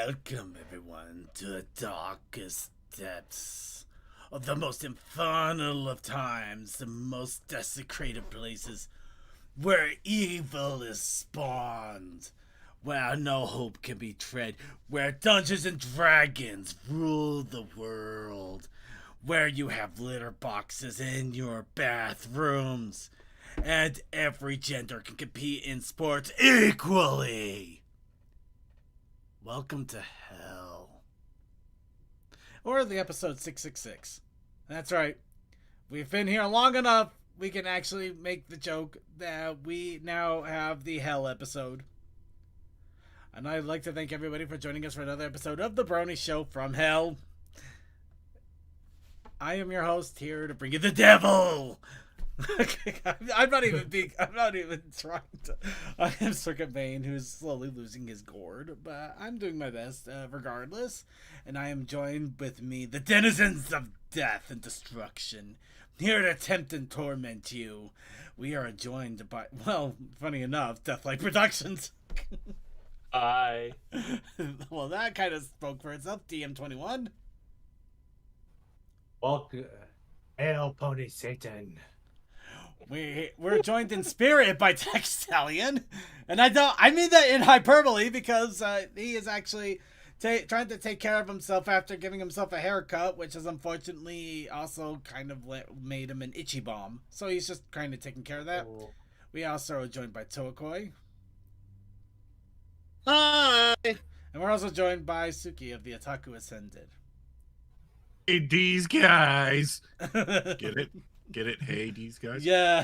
Welcome, everyone, to the darkest depths of the most infernal of times, the most desecrated places where evil is spawned, where no hope can be tread, where Dungeons and Dragons rule the world, where you have litter boxes in your bathrooms, and every gender can compete in sports equally. Welcome to hell. Or the episode 666. That's right. We've been here long enough, we can actually make the joke that we now have the hell episode. And I'd like to thank everybody for joining us for another episode of the Brony Show from Hell. I am your host here to bring you the devil. I'm not even trying to. I am Circuit Bane, who's slowly losing his gourd, but I'm doing my best regardless. And I am joined with me, the denizens of death and destruction, here to tempt and torment you. We are joined by, well, funny enough, Deathlight Productions. Hi. Well, that kind of spoke for itself. DM21. Welcome. Hail, Pony Satan. We're joined in spirit by Textalion, and I mean that in hyperbole because he is actually trying to take care of himself after giving himself a haircut, which has unfortunately also kind of made him an itchy bomb. So he's just kind of taking care of that. Oh. We also are joined by Toakoi. Hi! And we're also joined by Suki of the Otaku Ascended. Hey, these guys! Get it? Get it? Hey, these guys? Yeah.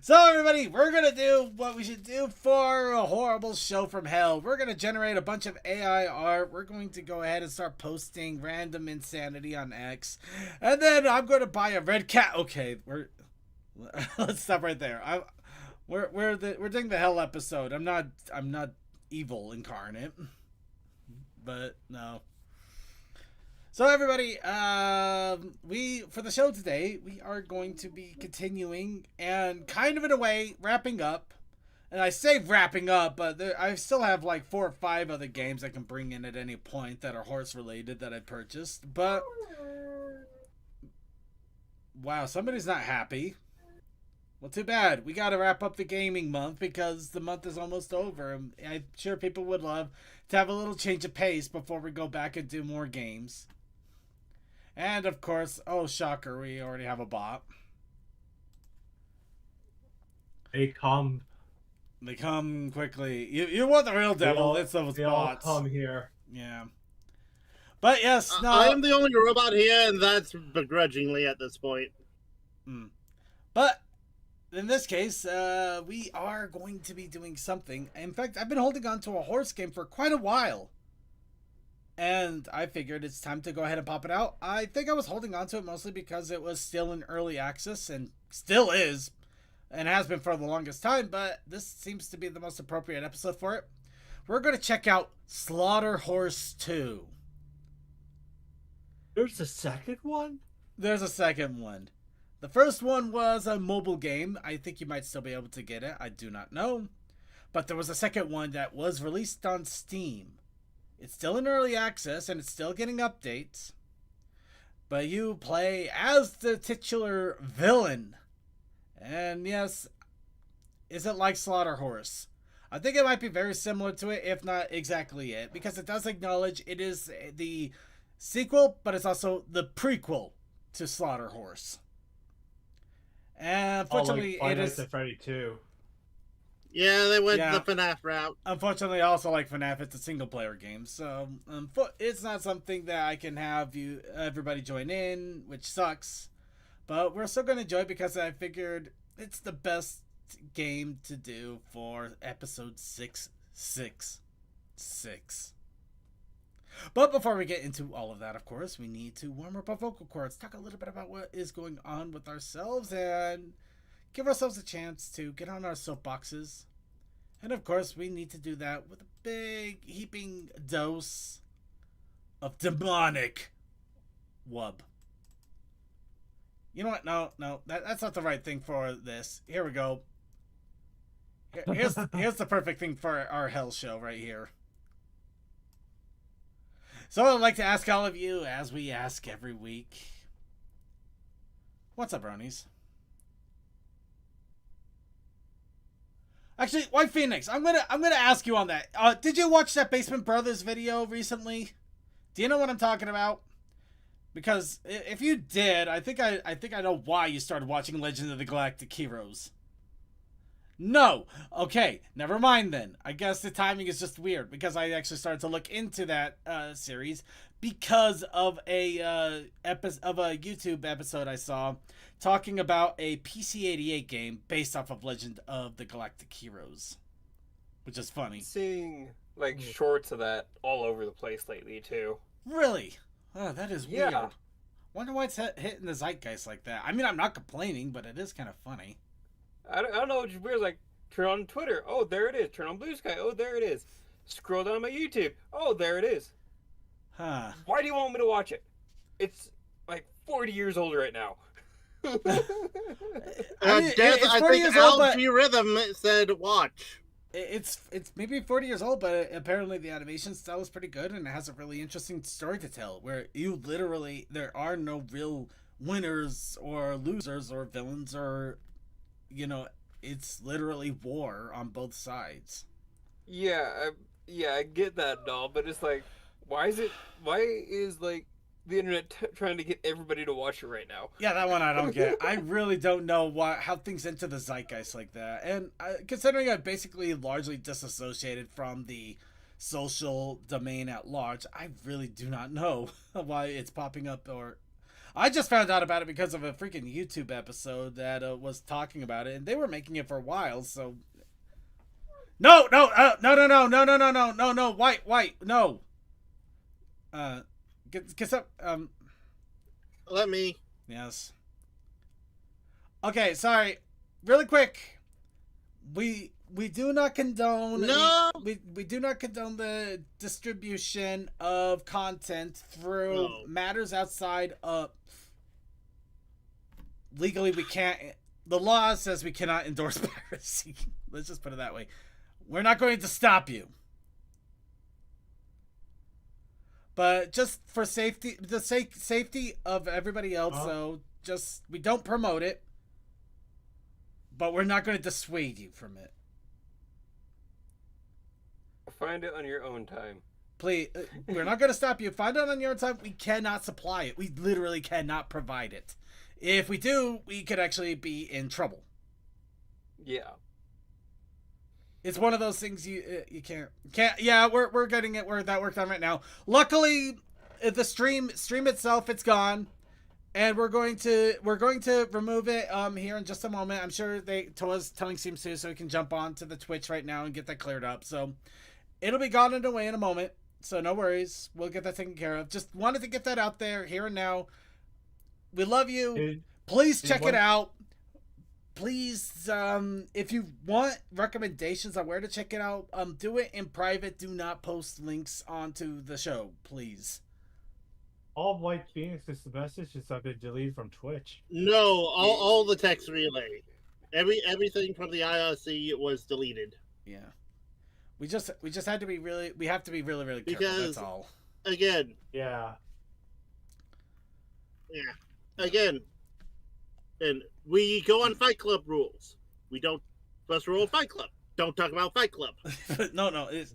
So, everybody, we're going to do what we should do for a horrible show from hell. We're going to generate a bunch of AI art. We're going to go ahead and start posting random insanity on X. And then I'm going to buy a red cat. Okay, let's stop right there. We're doing the hell episode. I'm not evil incarnate. But, no. So everybody, for the show today, we are going to be continuing and kind of in a way wrapping up. And I say wrapping up, but I still have like 4 or 5 other games I can bring in at any point that are horse related that I purchased. But wow, somebody's not happy. Well, too bad. We got to wrap up the gaming month because the month is almost over. I'm sure people would love to have a little change of pace before we go back and do more games. And, of course, oh, shocker, we already have a bot. They come quickly. You want the real devil. It's those bots. All come here. Yeah. But, yes, no. I am the only robot here, and that's begrudgingly at this point. But, in this case, we are going to be doing something. In fact, I've been holding on to a horse game for quite a while. And I figured it's time to go ahead and pop it out. I think I was holding on to it mostly because it was still in early access and still is and has been for the longest time, but this seems to be the most appropriate episode for it. We're going to check out Slaughter Horse 2. There's a second one? There's a second one. The first one was a mobile game. I think you might still be able to get it. I do not know. But there was a second one that was released on Steam. It's still in early access, and it's still getting updates. But you play as the titular villain. And yes, is it like Slaughter Horse? I think it might be very similar to it, if not exactly it. Because it does acknowledge it is the sequel, but it's also the prequel to Slaughter Horse. And unfortunately, like it is... Freddy 2. Yeah, they went the FNAF route. Unfortunately, also like FNAF, it's a single-player game, so it's not something that I can have everybody join in, which sucks. But we're still going to enjoy it because I figured it's the best game to do for episode 666. But before we get into all of that, of course, we need to warm up our vocal cords, talk a little bit about what is going on with ourselves, and give ourselves a chance to get on our soapboxes. And of course, we need to do that with a big heaping dose of demonic wub. You know what? No, that's not the right thing for this. Here we go. Here's the perfect thing for our hell show right here. So I'd like to ask all of you, as we ask every week, what's up, Bronies? Actually, White Phoenix, I'm gonna ask you on that. Did you watch that Basement Brothers video recently? Do you know what I'm talking about? Because if you did, I think I know why you started watching Legend of the Galactic Heroes. No. Okay, never mind then. I guess the timing is just weird because I actually started to look into that series because of a YouTube episode I saw talking about a PC-88 game based off of Legend of the Galactic Heroes, which is funny. Seeing like shorts of that all over the place lately too. Really? Oh, that is weird. Yeah. Wonder why it's hitting the zeitgeist like that. I mean, I'm not complaining, but it is kind of funny. I don't know, it's just weird. Like, turn on Twitter. Oh, there it is. Turn on Blue Sky. Oh, there it is. Scroll down my YouTube. Oh, there it is. Huh. Why do you want me to watch it? It's like 40 years old right now. I mean, it's 40 I think years old, but Rhythm said watch. it's maybe 40 years old, but apparently the animation style is pretty good and it has a really interesting story to tell where you literally, there are no real winners or losers or villains or, you know, it's literally war on both sides. Yeah, I get that and all, but it's like, why is like the internet trying to get everybody to watch it right now? Yeah, that one I don't get. I really don't know how things enter the zeitgeist like that. And considering I basically largely disassociated from the social domain at large, I really do not know why it's popping up. Or I just found out about it because of a freaking YouTube episode that was talking about it, and they were making it for a while. So no, white, no. Get up. Let me. Yes. Okay, sorry. Really quick. We do not condone. No. We do not condone the distribution of content through matters outside of. Legally, we can't. The law says we cannot endorse piracy. Let's just put it that way. We're not going to stop you. But just for safety, the safety of everybody else, so just, we don't promote it, but we're not going to dissuade you from it. Find it on your own time. Please, we're not going to stop you. Find it on your own time. We cannot supply it. We literally cannot provide it. If we do, we could actually be in trouble. Yeah. It's one of those things you can't. Yeah, we're getting it where that worked on right now. Luckily, the stream itself, it's gone, and we're going to remove it here in just a moment. I'm sure Toa's telling Seems to, so we can jump on to the Twitch right now and get that cleared up. So it'll be gone and away in a moment. So no worries, we'll get that taken care of. Just wanted to get that out there here and now. We love you. Please check it out. Please, if you want recommendations on where to check it out, do it in private. Do not post links onto the show, please. All White Phoenix is the messages have been deleted from Twitch. No, all the text relay, everything from the IRC was deleted. Yeah, we just had to be really. We have to be really careful. Because, that's all. Again. Yeah. Again. And we go on Fight Club rules. We don't. First rule of Fight Club: don't talk about Fight Club. No, it's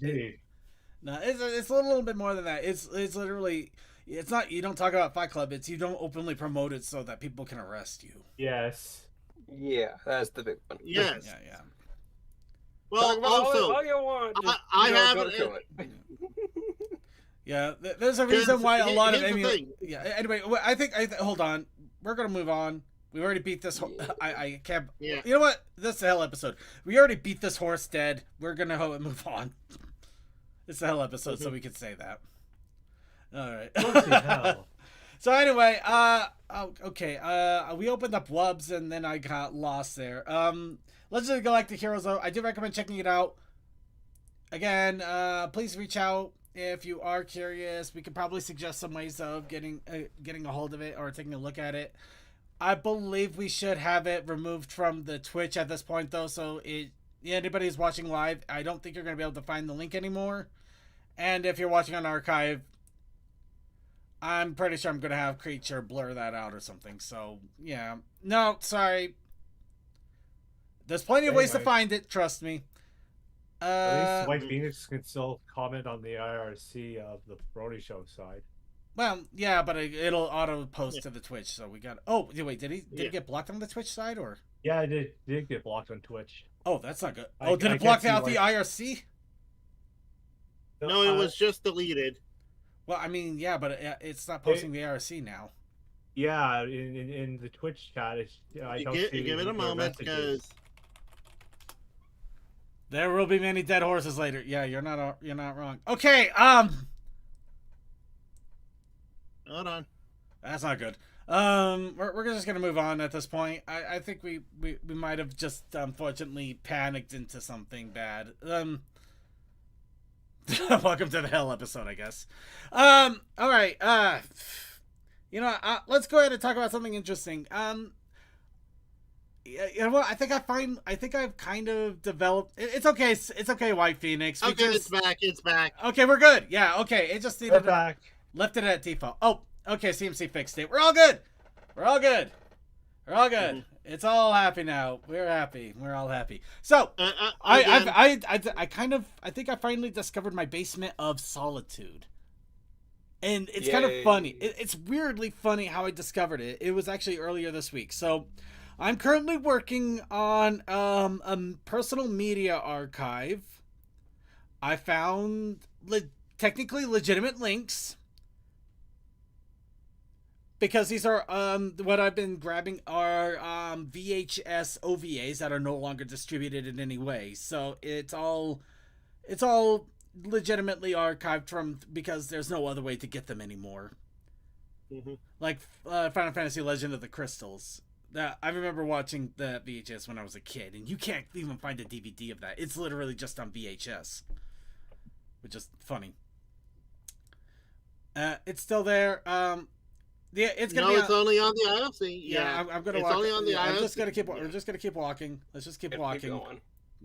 a little bit more than that. It's literally, it's not, you don't talk about Fight Club. It's you don't openly promote it so that people can arrest you. Yes. Yeah, that's the big one. Yes. Yeah. Well, also, all you want. Just, I have go to it. Yeah, there's a reason why a lot of Yeah. Anyway, I think hold on. We're gonna move on. We already beat this. I can't. Yeah. You know what? This is a hell episode. We already beat this horse dead. We're gonna move on. It's a hell episode, so we can say that. All right. Hell. So anyway, okay. We opened up Wubs and then I got lost there. Legend of the Galactic Heroes, though, I do recommend checking it out. Again, please reach out if you are curious. We could probably suggest some ways of getting a hold of it or taking a look at it. I believe we should have it removed from the Twitch at this point, though. So anybody who's watching live, I don't think you're going to be able to find the link anymore. And if you're watching on archive, I'm pretty sure I'm gonna have Creature blur that out or something. So yeah, no, sorry. There's plenty of ways to Anyway. find it. Trust me. At least White Phoenix can still comment on the IRC of the Brony Show side. Well, yeah, but it'll auto post to the Twitch. So we got. Oh, wait, did he get blocked on the Twitch side or? Yeah, I did get blocked on Twitch. Oh, that's not good. I- Oh, did I it block can't out see the IRC? No, it was just deleted. Well, I mean, yeah, but it's not posting the IRC now. Yeah, in the Twitch chat, I don't see Give it a your moment, messages. because There will be many dead horses later. Yeah, you're not wrong. Okay, hold on. that's not good. We're just gonna move on at this point. I think we might have just unfortunately panicked into something bad. Welcome to the hell episode, I guess. All right. Let's go ahead and talk about something interesting. Yeah, well, I think I've kind of developed. It's okay. It's okay, White Phoenix. Okay, it's back. It's back. Okay, we're good. Yeah. Okay, it just We're needed back. left it at default. Oh, okay. CMC fixed it. We're all good. We're all good. We're all good. Mhm. It's all happy now. We're happy. We're all happy. So Again, I think I finally discovered my basement of solitude. And it's kind of Yay. funny. It's weirdly funny how I discovered it. It was actually earlier this week. So I'm currently working on a personal media archive. I found technically legitimate links. Because these are what I've been grabbing are VHS OVAs that are no longer distributed in any way. So it's all legitimately archived from because there's no other way to get them anymore. Mhm. Like Final Fantasy Legend of the Crystals. That I remember watching the VHS when I was a kid, and you can't even find a DVD of that. It's literally just on VHS, which is funny. It's still there. Yeah, it's gonna No, be. it's only on the ILC. Yeah, I'm gonna it's walk. only on the I'm ILC. just gonna keep. We're just gonna keep walking. Let's just keep walking. Going.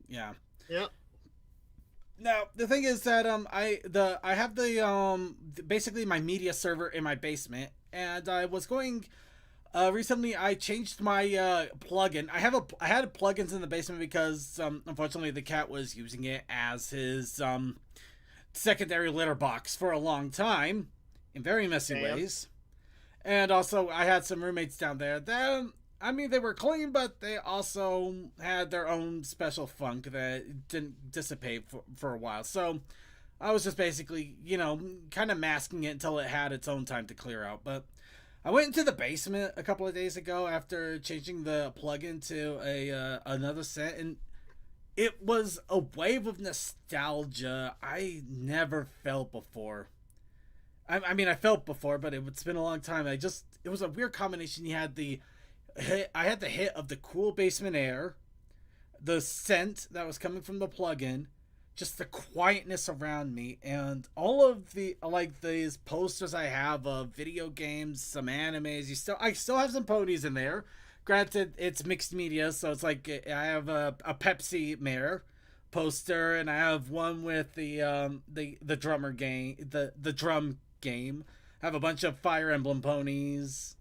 Yeah. Yep. Now the thing is that I have the basically my media server in my basement, and I was going. Recently I changed my plugin. I had plugins in the basement because unfortunately the cat was using it as his secondary litter box for a long time in very messy ways. And also, I had some roommates down there. They were clean, but they also had their own special funk that didn't dissipate for a while. So, I was just basically, kind of masking it until it had its own time to clear out. But I went into the basement a couple of days ago after changing the plugin to another set, and it was a wave of nostalgia I never felt before. I mean, I felt before, but it's been a long time. It was a weird combination. I had the hit of the cool basement air, the scent that was coming from the plugin, just the quietness around me, and all of these posters I have of video games, some animes. I still have some ponies in there. Granted, it's mixed media, so it's like I have a Pepsi Mare poster, and I have one with the drummer game, the drum game. I have a bunch of Fire Emblem ponies.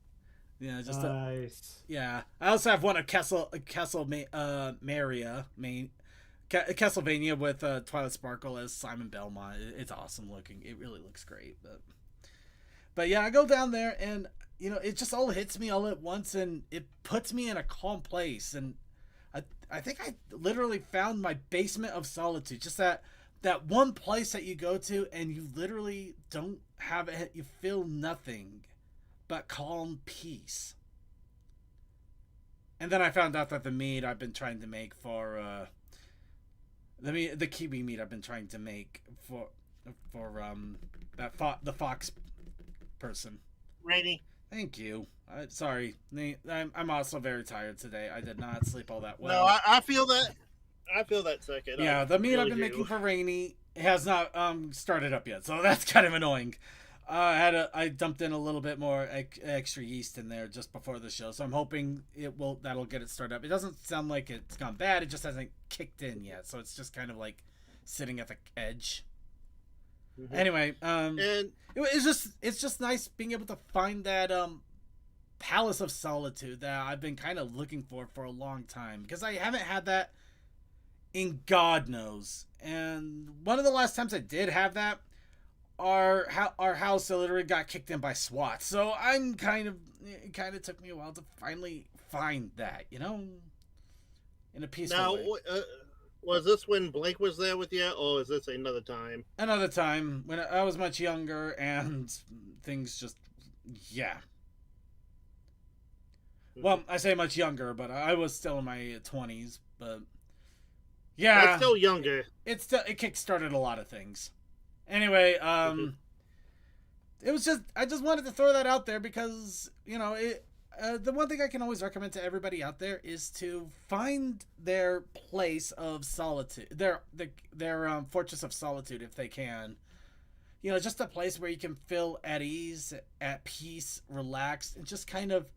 Yeah, just nice. yeah. I also have one of Castlevania with Twilight Sparkle as Simon Belmont. It's awesome looking. It really looks great. But yeah, I go down there and it just all hits me all at once, and it puts me in a calm place. And I think I literally found my basement of solitude. Just that one place that you go to and you literally don't have it. You feel nothing but calm peace. And then I found out that the meat I've been trying to make for the kiwi meat I've been trying to make for the fox person. Ready. Thank you. Sorry, I'm also very tired today. I did not sleep all that well. No, I feel that. I feel that second. Yeah, the meat I've been making for Rainy has not started up yet, so that's kind of annoying. I dumped in a little bit more extra yeast in there just before the show, so I'm hoping that'll get it started up. It doesn't sound like it's gone bad. It just hasn't kicked in yet, so it's just kind of like sitting at the edge. Anyway, And it's just nice being able to find that palace of solitude that I've been kind of looking for a long time, because I haven't had that in God knows. And one of the last times I did have that, our house literally got kicked in by SWAT. So it kind of took me a while to finally find that, in a peaceful now, way. was this when Blake was there with you, or is this another time? Another time when I was much younger and things just, yeah. Well, I say much younger, but I was still in my 20s. But yeah, That's still younger. it kickstarted a lot of things. Anyway, it was just, I just wanted to throw that out there because the one thing I can always recommend to everybody out there is to find their place of solitude, their fortress of solitude if they can. Just a place where you can feel at ease, at peace, relaxed, and just kind of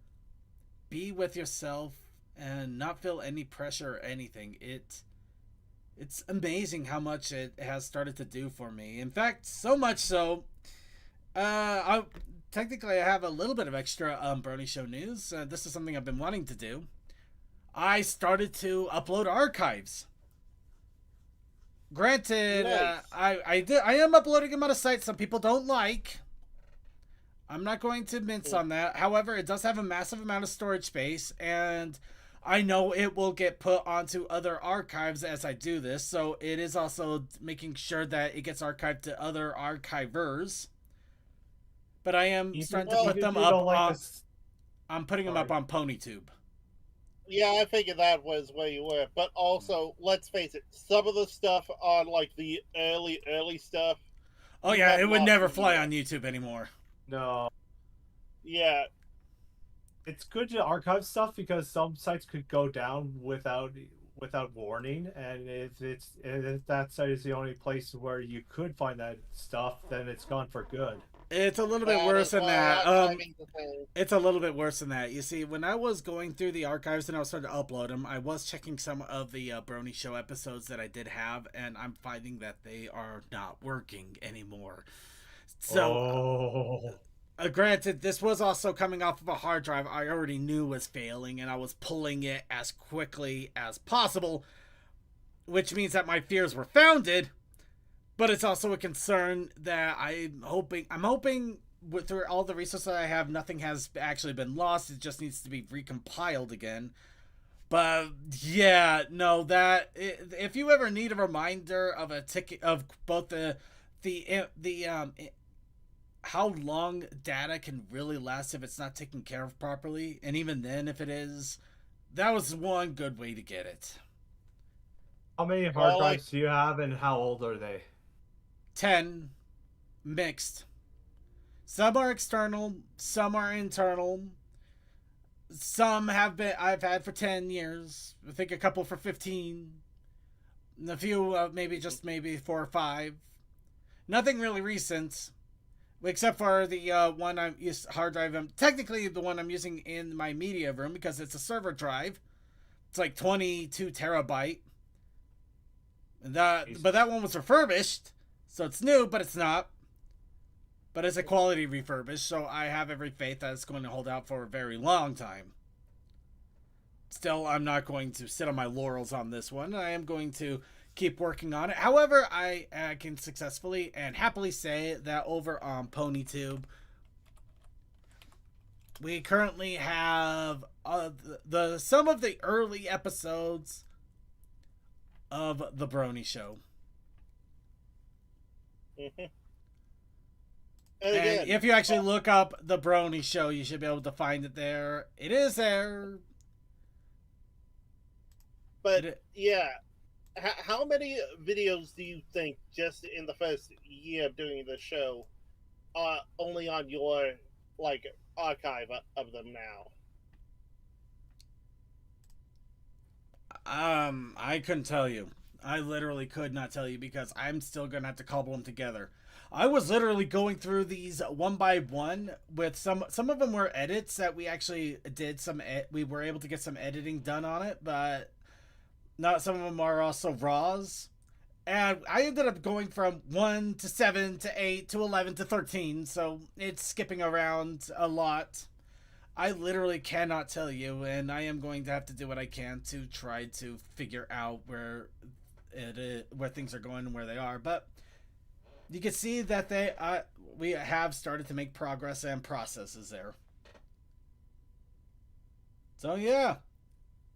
be with yourself and not feel any pressure or anything. It's amazing how much it has started to do for me. In fact, so much so, I have a little bit of extra Brony Show news. This is something I've been wanting to do. I started to upload archives. Granted, Nice. I am uploading them on a site some people don't like. I'm not going to mince on that. However, it does have a massive amount of storage space, and I know it will get put onto other archives as I do this, so it is also making sure that it gets archived to other archivers. But I am starting to put them up I'm putting them up on PonyTube. Yeah, I figured that was where you were. But also, let's face it, some of the stuff on like the early stuff. Oh you yeah, have it would lost never the fly video. on YouTube anymore. No, Yeah, it's good to archive stuff because some sites could go down without warning, and if that site is the only place where you could find that stuff, then it's gone for good. It's a little bit that worse is than why that. archiving's the thing. It's a little bit worse than that. You see, when I was going through the archives and I was starting to upload them, I was checking some of the Brony Show episodes that I did have, and I'm finding that they are not working anymore. So, granted, this was also coming off of a hard drive I already knew was failing, and I was pulling it as quickly as possible, which means that my fears were founded. But it's also a concern that I'm hoping through all the resources I have, nothing has actually been lost. It just needs to be recompiled again. But yeah, no, if you ever need a reminder of a ticket of both the how long data can really last if it's not taken care of properly, and even then if it is, that was one good way to get it. How many hard Well, drives do you have, and how old are they? 10 mixed. Some are external, some are internal. Some I've had for 10 years. I think a couple for 15. And a few maybe 4 or 5. Nothing really recent, except for the hard drive. Technically the one I'm using in my media room because it's a server drive. It's like 22 terabyte. But that one was refurbished. So it's new, but it's not. But it's a quality refurbished, so I have every faith that it's going to hold out for a very long time. Still, I'm not going to sit on my laurels on this one. I am going to keep working on it. However, I can successfully and happily say that over on PonyTube, we currently have some of the early episodes of The Brony Show. And again, And if you actually look up The Brony Show, you should be able to find it there. It is there. but yeah, how many videos do you think just in the first year of doing the show are only on your like archive of them now? I couldn't tell you. I literally could not tell you because I'm still gonna have to cobble them together. I was literally going through these one by one with some of them were edits that we actually did we were able to get some editing done on it, but not some of them are also raws. And I ended up going from 1 to 7 to 8 to 11 to 13, so it's skipping around a lot. I literally cannot tell you, and I am going to have to do what I can to try to figure out where where things are going and where they are. But you can see that we have started to make progress and processes there. So yeah,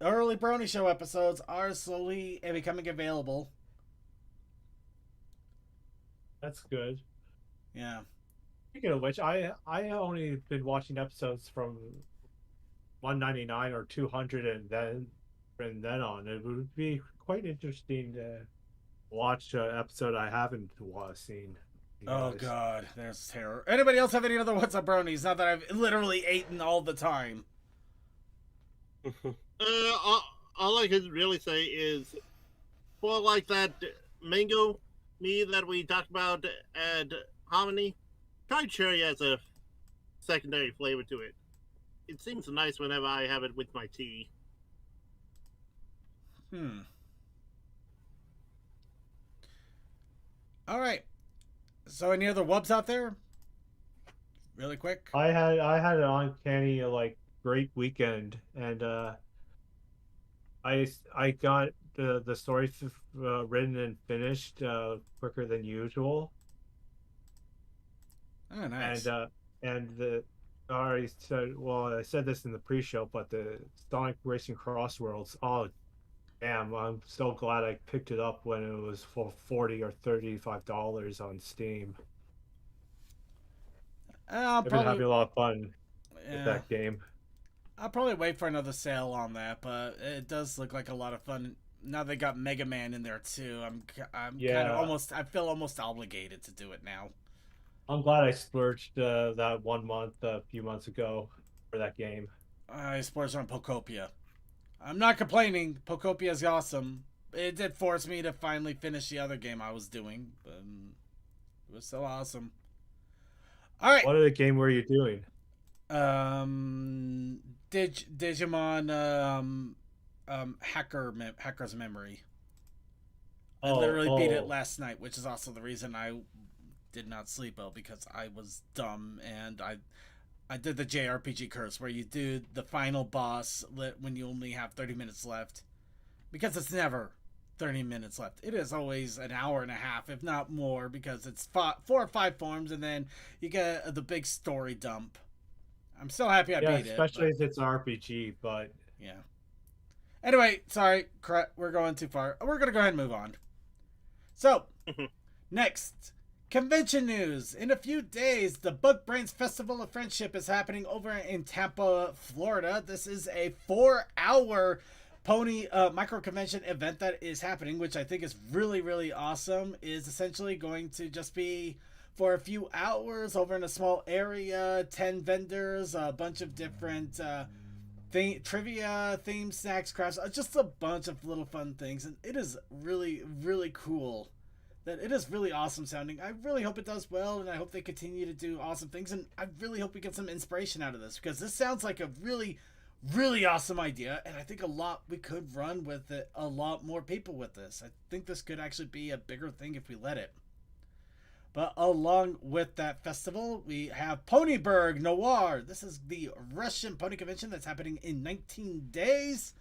early Brony Show episodes are slowly becoming available. That's good. Yeah. Speaking of which, I only been watching episodes from 199 or 200 and then on. It would be quite interesting to watch an episode I haven't seen. Oh god, there's terror. Anybody else have any other What's Up Bronies? Not that I've literally eaten all the time. All I can really say is, for like that mango meat that we talked about at Hominy, try cherry as a secondary flavor to it. It seems nice whenever I have it with my tea. All right. So any other wubs out there? Really quick. I had an uncanny great weekend, and I got the story written and finished quicker than usual. Oh, nice. And the I already said, well, I said this in the pre-show, but the Sonic Racing Crossworlds, oh damn, I'm so glad I picked it up when it was for $40 or $35 on Steam. I've been having a lot of fun with that game. I'll probably wait for another sale on that, but it does look like a lot of fun. Now they got Mega Man in there too. I'm kind of almost, I feel almost obligated to do it now. I'm glad I splurged that 1 month a few months ago for that game. I splurged on Pokopia. I'm not complaining. Pokopia is awesome. It did force me to finally finish the other game I was doing, but it was still awesome. All right. What other game were you doing? Digimon Hacker's Memory. I literally beat it last night, which is also the reason I did not sleep well, because I was dumb and I did the JRPG curse where you do the final boss when you only have 30 minutes left, because it's never 30 minutes left. It is always an hour and a half, if not more, because it's 4 or 5 forms, and then you get the big story dump. I'm still happy I beat it. Especially if it's RPG, but... Yeah. Anyway, sorry, we're going too far. We're going to go ahead and move on. So, next, convention news. In a few days, the Bug Brains Festival of Friendship is happening over in Tampa, Florida. This is a 4-hour pony micro convention event that is happening, which I think is really, really awesome. Is essentially going to just be for a few hours over in a small area, 10 vendors, a bunch of different trivia, themed snacks, crafts, just a bunch of little fun things. And it is really, really cool. That it is really awesome sounding. I really hope it does well, and I hope they continue to do awesome things. And I really hope we get some inspiration out of this, because this sounds like a really, really awesome idea. And I think we could run with it, a lot more people with this. I think this could actually be a bigger thing if we let it. But along with that festival, we have Ponyburg Noir. This is the Russian pony convention that's happening in 19 days.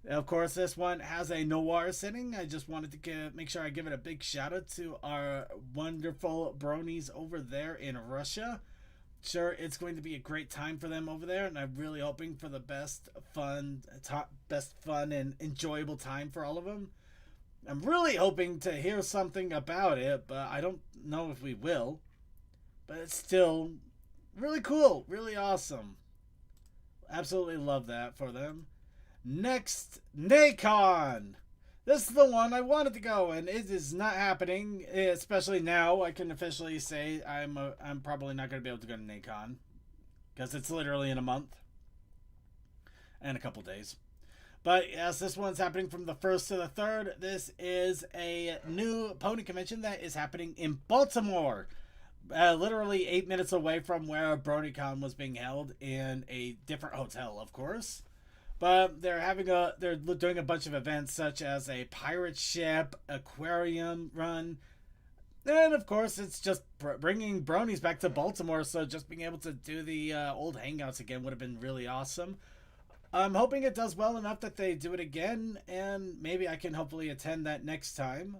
Of course, this one has a noir setting. I just wanted to make sure I give it a big shout out to our wonderful bronies over there in Russia. Sure, it's going to be a great time for them over there, and I'm really hoping for the best fun and enjoyable time for all of them. I'm really hoping to hear something about it, but I don't know if we will. But it's still really cool, really awesome. Absolutely love that for them. Next, NACON. This is the one I wanted to go, and it is not happening. Especially now, I can officially say I'm probably not going to be able to go to NACON, because it's literally in a month and a couple days. But yes, this one's happening from the 1st to the 3rd. This is a new pony convention that is happening in Baltimore. Literally 8 minutes away from where BronyCon was being held, in a different hotel, of course. But they're doing a bunch of events such as a pirate ship, aquarium run, and of course it's just bringing bronies back to Baltimore. So just being able to do the old hangouts again would have been really awesome. I'm hoping it does well enough that they do it again, and maybe I can hopefully attend that next time.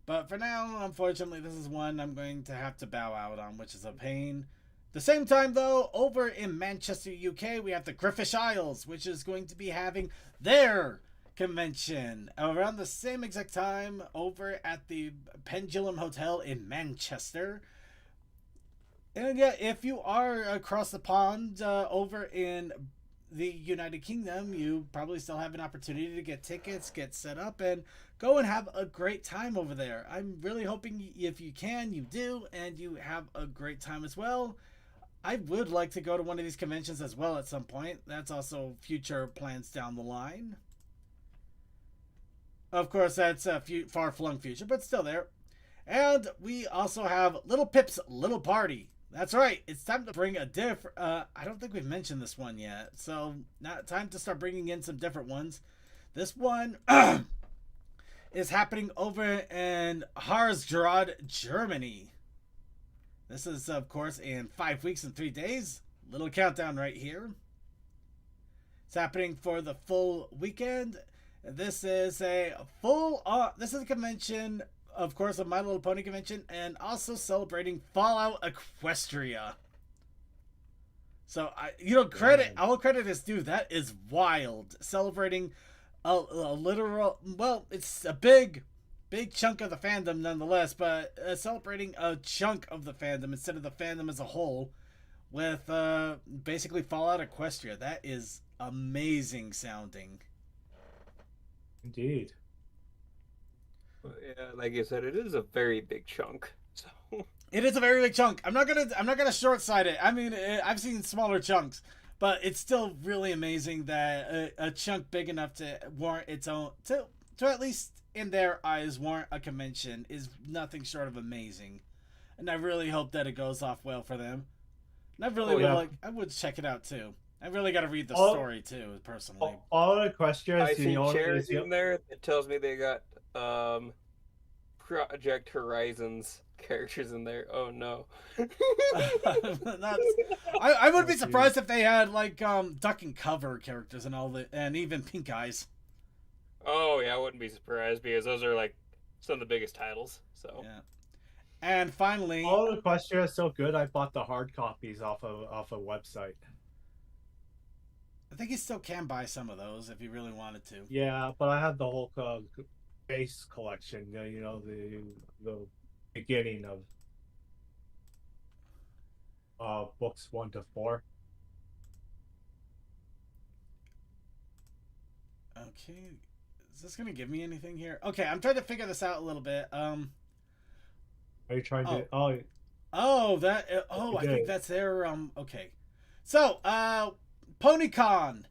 But for now, unfortunately, this is one I'm going to have to bow out on, which is a pain. The same time, though, over in Manchester, UK, we have the Griffish Isles, which is going to be having their convention around the same exact time over at the Pendulum Hotel in Manchester. And yeah, if you are across the pond over in the United Kingdom, you probably still have an opportunity to get tickets, get set up, and go and have a great time over there. I'm really hoping if you can, you do, and you have a great time as well. I would like to go to one of these conventions as well at some point. That's also future plans down the line. Of course, that's a far-flung future, but still there. And we also have Little Pip's Little Party. That's right. It's time to bring a different... I don't think we've mentioned this one yet. So, now time to start bringing in some different ones. This one is happening over in Harzgrad, Germany. This is, of course, in 5 weeks and 3 days. Little countdown right here. It's happening for the full weekend. This is a full... this is a convention... Of course, a My Little Pony convention, and also celebrating Fallout Equestria. So, all credit is due. That is wild. Celebrating a literal, well, it's a big chunk of the fandom nonetheless, but celebrating a chunk of the fandom instead of the fandom as a whole with basically Fallout Equestria. That is amazing sounding. Indeed. Yeah, like you said, it is a very big chunk. So it is a very big chunk. I'm not gonna short side it. I mean, I've seen smaller chunks, but it's still really amazing that a chunk big enough to warrant its own to at least in their eyes warrant a convention is nothing short of amazing, and I really hope that it goes off well for them. And I really I would check it out too. I really got to read the story too, personally. All the questions. I see chairs in there. It tells me they got Project Horizons characters in there. Oh no. I would be surprised if they had like Duck and Cover characters and even Pink Eyes. Oh yeah, I wouldn't be surprised because those are like some of the biggest titles. So yeah. And finally, all the questions are so good. I bought the hard copies off a website. I think you still can buy some of those if you really wanted to. Yeah, but I have the whole base collection. You know, the beginning of books 1 to 4. Okay, is this gonna give me anything here? Okay, I'm trying to figure this out a little bit. Are you trying to? I think that's their okay. So, PonyCon.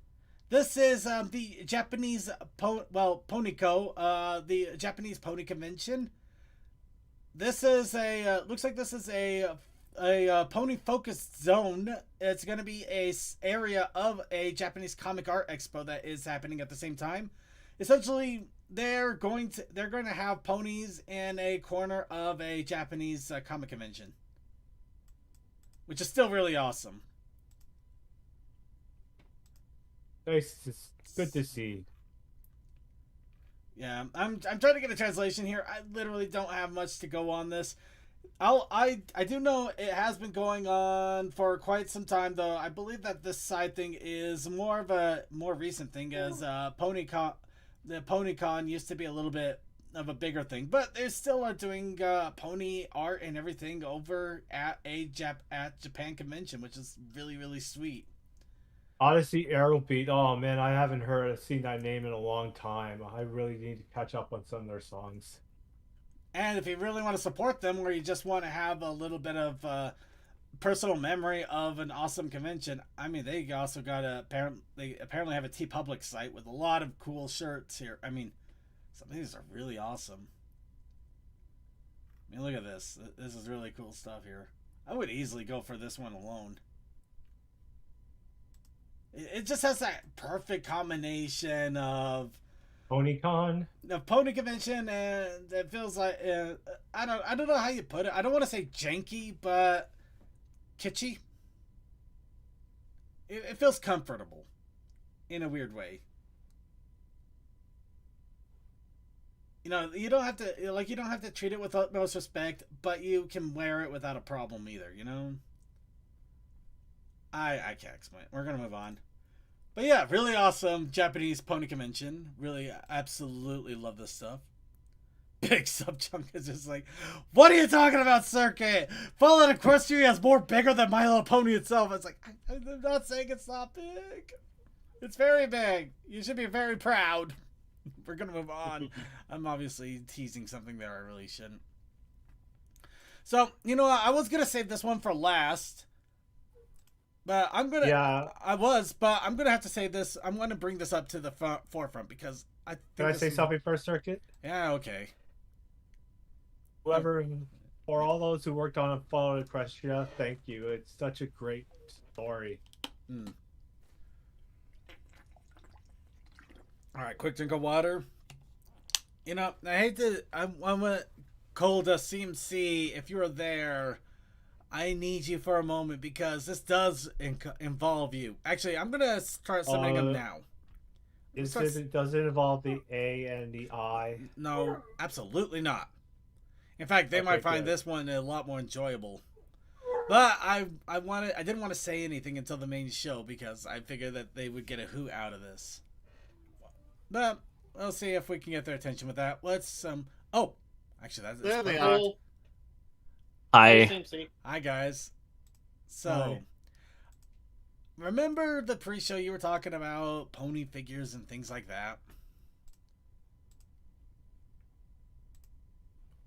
This is the Japanese Ponyco, the Japanese Pony Convention. This is looks like this is a pony focused zone. It's going to be a area of a Japanese comic art expo that is happening at the same time. Essentially, they're going to have ponies in a corner of a Japanese comic convention, which is still really awesome. It's good to see. Yeah, I'm trying to get a translation here. I literally don't have much to go on this. I do know it has been going on for quite some time, though. I believe that this side thing is more of a more recent thing, as PonyCon. The PonyCon used to be a little bit of a bigger thing, but they still are doing pony art and everything over at Japan Convention, which is really, really sweet. Odyssey Aerobeat. Oh man, I haven't seen that name in a long time. I really need to catch up on some of their songs. And if you really want to support them, or you just want to have a little bit of personal memory of an awesome convention, I mean, they also got they apparently have a TeePublic site with a lot of cool shirts here. I mean, some of these are really awesome. I mean, look at this. This is really cool stuff here. I would easily go for this one alone. It just has that perfect combination of PonyCon. the pony convention, and it feels like I don't know how you put it. I don't want to say janky, but kitschy. It feels comfortable in a weird way. You know, you don't have to treat it with utmost respect, but you can wear it without a problem either. You know. I can't explain. We're gonna move on. But yeah, really awesome Japanese pony convention. Really, absolutely love this stuff. Big Subchunk is just like, what are you talking about, Circuit? Fallen Equestria is more bigger than My Little Pony itself. It's like, I'm not saying it's not big. It's very big. You should be very proud. We're gonna move on. I'm obviously teasing something there I really shouldn't. So, you know what? I was gonna save this one for last. But I'm gonna. Yeah. But I'm gonna have to say this. I'm gonna bring this up to the forefront because I think. Can I say something first, Circuit? Yeah. Okay. Whoever, for all those who worked on Fallen Equestria, thank you. It's such a great story. All right. Quick drink of water. You know, I hate to. I want Cold CMC. If you're there, I need you for a moment because this does involve you. Actually, I'm gonna start summoning them now. Does it involve the A and the I? No, absolutely not. In fact, they might find this one a lot more enjoyable. But I didn't want to say anything until the main show because I figured that they would get a hoot out of this. But we'll see if we can get their attention with that. Let's oh, actually that's There they perfect. are. Hi. Hi guys. So, Hi. remember the pre-show you were talking about pony figures and things like that?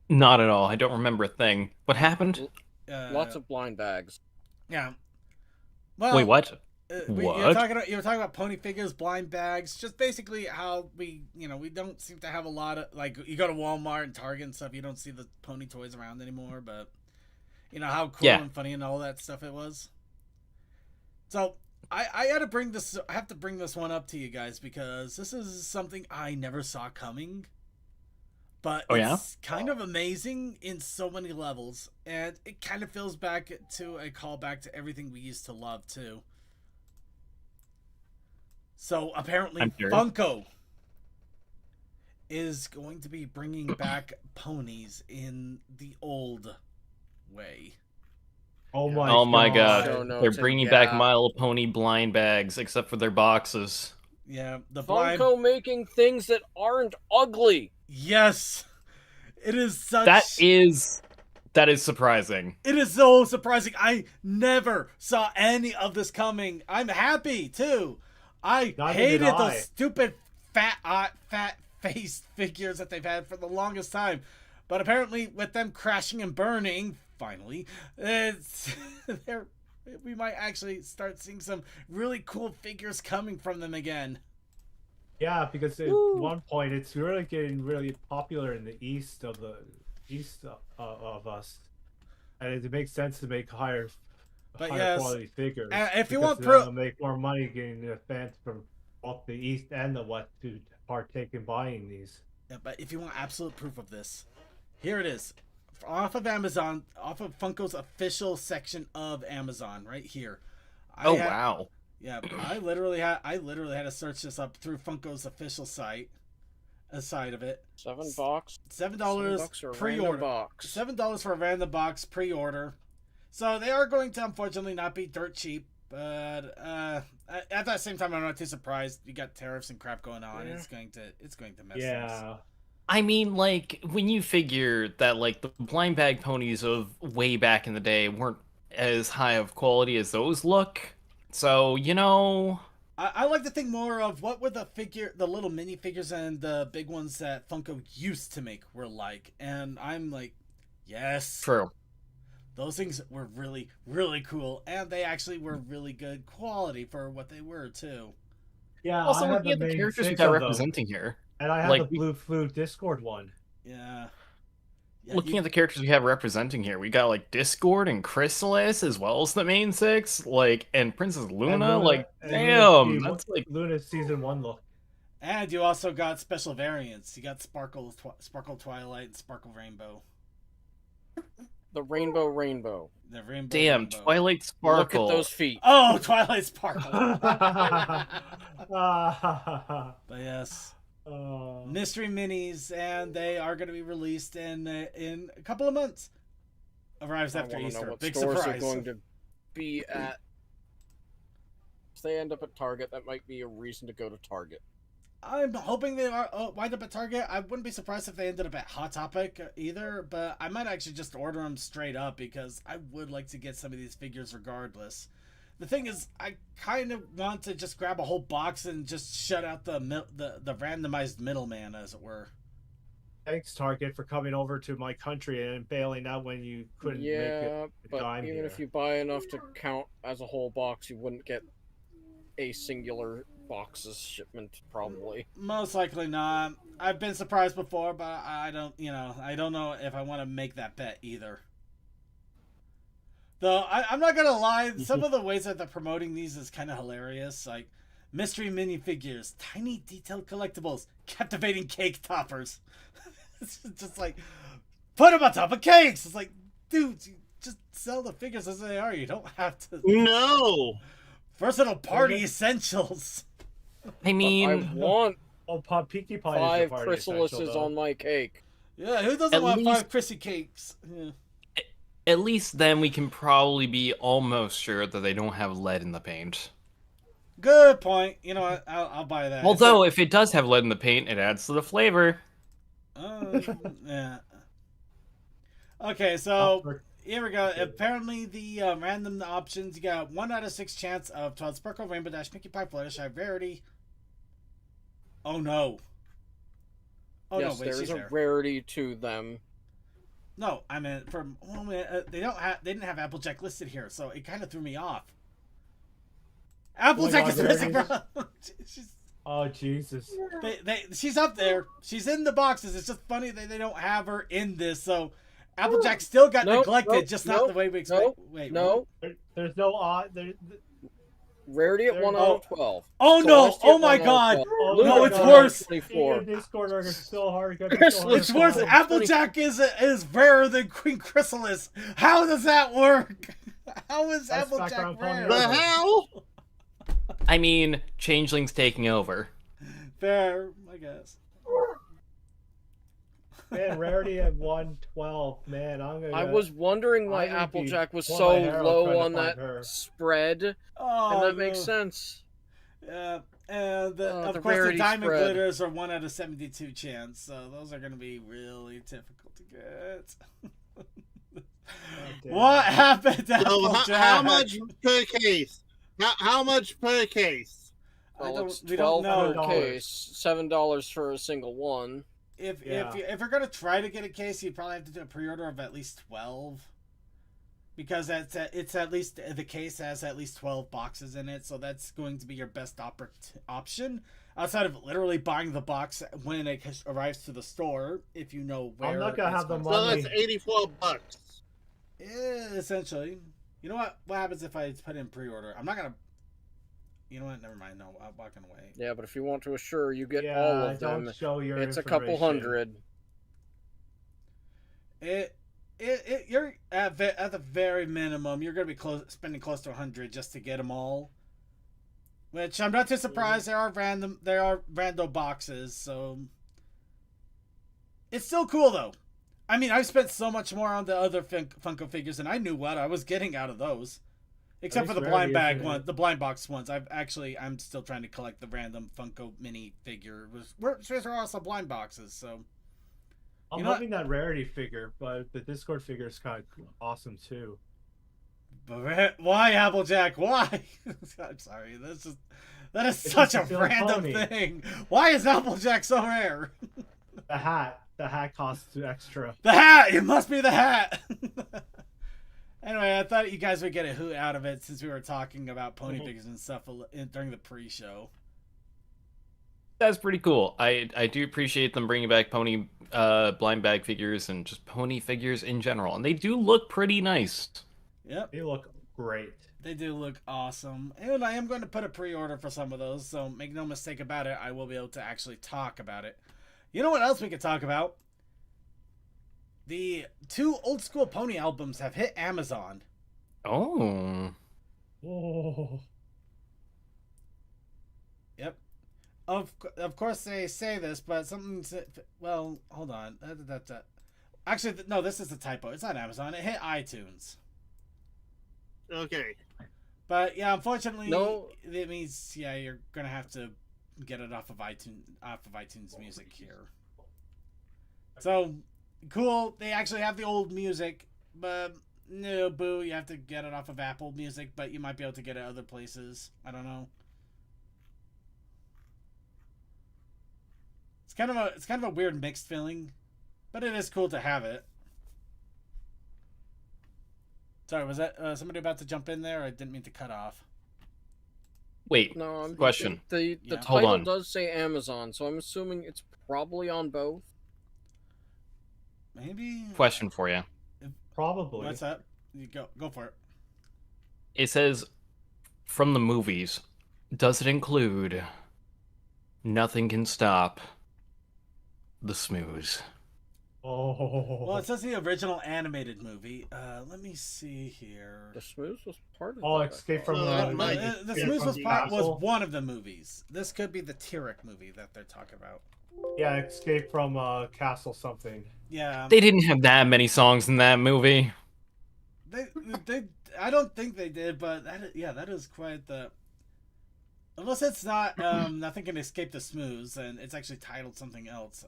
Not at all. I don't remember a thing. What happened? Lots of blind bags. Yeah. Well, Wait, what? You were What? talking about pony figures, blind bags, just basically how we don't seem to have a lot of, like, you go to Walmart and Target and stuff, you don't see the pony toys around anymore, but you know how cool and funny and all that stuff it was. So I had to bring this. I have to bring this one up to you guys because this is something I never saw coming. But it's kind of amazing in so many levels, and it kind of feels back to a callback to everything we used to love too. So apparently, Funko is going to be bringing back ponies in the old way. Oh my god. Show notes They're and bringing yeah. back My Little Pony blind bags, except for their boxes. Yeah, the Funko making things that aren't ugly. Yes, it is such. That is surprising. It is so surprising. I never saw any of this coming. I'm happy too. I hated those stupid fat faced figures that they've had for the longest time, but apparently with them crashing and burning, finally, we might actually start seeing some really cool figures coming from them again. Yeah, because at one point it's really getting really popular in the east of us, and it makes sense to make higher quality figures. If you want proof, make more money getting the fans from both the east and the west to partake in buying these. Yeah, but if you want absolute proof of this, here it is, off of Amazon, off of Funko's official section of Amazon, right here. Wow. Yeah, I literally had to search this up through Funko's official site. A side of it. $7 pre-order. Box. $7 for a random box pre-order. So they are going to unfortunately not be dirt cheap, but at that same time I'm not too surprised. You got tariffs and crap going on. Yeah. It's going to mess things. I mean, like, when you figure that, like, the blind bag ponies of way back in the day weren't as high of quality as those look, so, you know... I like to think more of what were the little mini figures and the big ones that Funko used to make were like, and I'm like, yes. True. Those things were really, really cool, and they actually were really good quality for what they were, too. Yeah, also, I have the characters we got representing here. And I have the Blue Flute Discord one. Yeah. Yeah, Looking at the characters we have representing here, we got like Discord and Chrysalis as well as the main six, like, and Princess Luna. Like, and damn, that's like Luna's season 1 look. and you also got special variants. You got Sparkle Twilight and Sparkle Rainbow. The rainbow. The Rainbow. damn Rainbow. Twilight Sparkle. Look at those feet. Oh, Twilight Sparkle. Ah. But yes, Oh. mystery minis, and they are going to be released in a couple of months. Arrives I after wanna know Easter. what Big stores surprise. are going to be at. If they end up at Target, that might be a reason to go to Target. I'm hoping they are wind up at Target. I wouldn't be surprised if they ended up at Hot Topic either, but I might actually just order them straight up because I would like to get some of these figures regardless. The thing is, I kind of want to just grab a whole box and just shut out the randomized middleman, as it were. Thanks, Target, for coming over to my country and bailing out when you couldn't make Yeah, it. but dime even here. if you buy enough to count as a whole box, you wouldn't get a singular box's shipment, probably. Most likely not. I've been surprised before, but I don't know if I want to make that bet either. Though I'm not gonna lie, some of the ways that they're promoting these is kind of hilarious. Like mystery minifigures, tiny detailed collectibles, captivating cake toppers. It's just like put them on top of cakes. It's like, dude, you just sell the figures as they are. You don't have to. No. Versatile party essentials. I But mean, I want Oh, Pinkie Pie is 5 a party chrysalises essential, though. on my cake. Yeah, who doesn't At want least- 5 Chrissy cakes? Yeah. at least then we can probably be almost sure that they don't have lead in the paint. Good point. You know what? I'll buy that. Although, if it does have lead in the paint, it adds to the flavor. Yeah. Okay, so here we go. Apparently, the random options, you got 1 out of 6 chance of Twilight Sparkle, Rainbow Dash, Pinkie Pie, Fluttershy, Rarity. Oh no. Oh yes, no, wait, there she's is a there. rarity to them. No, I mean, for a moment, they didn't have Applejack listed here, so it kind of threw me off. Applejack God, is missing, bro. Rarity's- She's, Oh, Jesus. she's up there. She's in the boxes. It's just funny that they don't have her in this. So Applejack still got Nope, neglected, nope, just not nope, the way we expect. nope, Wait, No, There's no odd. rarity at There- 1 out of 12. Oh no! Celestia Oh at my 1 out of God! 12. Oh, No, Luna it's at 1 out of worse. 24. In Discord are so hard. Chrysalis It's worse. Oh, Applejack is rarer than Queen Chrysalis. How does that work? How is That's Applejack background rare? pony. The hell? I mean, Changeling's taking over. Fair, I guess. Man, rarity at 112. Man, I'm gonna. I was wondering why I'm gonna be Applejack was pulling so my hair out trying low to on find that her. spread, Oh, and that makes no. sense. Yeah, and Oh, of the course the rarity diamond spread. glitters are 1 out of 72 chance, so those are going to be really difficult to get. damn. What happened to So Applejack? how much per case? How much per case? I Well, don't- it's we don't 12 know. per case, $7 for a single one. If Yeah. if we're gonna try to get a case, you'd probably have to do a pre-order of at least 12, because it's at least the case has at least 12 boxes in it, so that's going to be your best option outside of literally buying the box when it arrives to the store. If you know where I'm not gonna it's have the going. So money. that's $84. Yeah, essentially. You know what? What happens if I put in pre-order? I'm not gonna. You know what? Never mind. No, I'm walking away. Yeah, but if you want to assure you get Yeah, all of don't them, show your it's a couple information. hundred. You're at the very minimum. You're gonna be spending close to 100 just to get them all. Which I'm not too surprised. There are random boxes, so it's still cool though. I mean, I've spent so much more on the other Funko figures, and I knew what I was getting out of those. Except for least the blind Rarity bag isn't one, it? the blind box ones. I'm still trying to collect the random Funko mini figure. Which are also blind boxes, so. I'm You know loving that rarity figure, but the Discord figure is kind of awesome too. But why Applejack? Why? I'm sorry. That is It's such a just a silly random pony. thing. Why is Applejack so rare? The hat costs extra. The hat. It must be the hat. Anyway, I thought you guys would get a hoot out of it since we were talking about pony figures and stuff during the pre-show. That's pretty cool. I do appreciate them bringing back pony blind bag figures and just pony figures in general, and they do look pretty nice. Yep. They look great. They do look awesome. And I am going to put a pre-order for some of those, so make no mistake about it, I will be able to actually talk about it. You know what else we could talk about? The 2 old school pony albums have hit Amazon. Oh. Oh. Yep. Of course they say this, but something... Well, hold on. Actually, no, this is a typo. It's not Amazon. It hit iTunes. Okay. But yeah, unfortunately, No. it means you're gonna have to get it off of iTunes Music here. So cool, they actually have the old music, but no, boo, you have to get it off of Apple Music, but you might be able to get it other places. I don't know. It's kind of a weird mixed feeling, but it is cool to have it. Sorry, was that somebody about to jump in there? I didn't mean to cut off. Wait, No, I'm question. The Yeah. Hold title on. does say Amazon, so I'm assuming it's probably on both. Maybe. Question for you. Probably. What's that? You go for it. It says, from the movies, does it include Nothing Can Stop the Smooze? Oh. Well, it says the original animated movie. Let me see here. The Smooth was part of Oh, that. Escape from So the that might- The Yeah, Smooth from was the Castle. one of the movies. This could be the Tyrek movie that they're talking about. Yeah, Escape from Castle something. Yeah, They didn't have that many songs in that movie. they I don't think they did, but that is quite the. Unless it's not Nothing Can Escape the Smooths, and it's actually titled something else.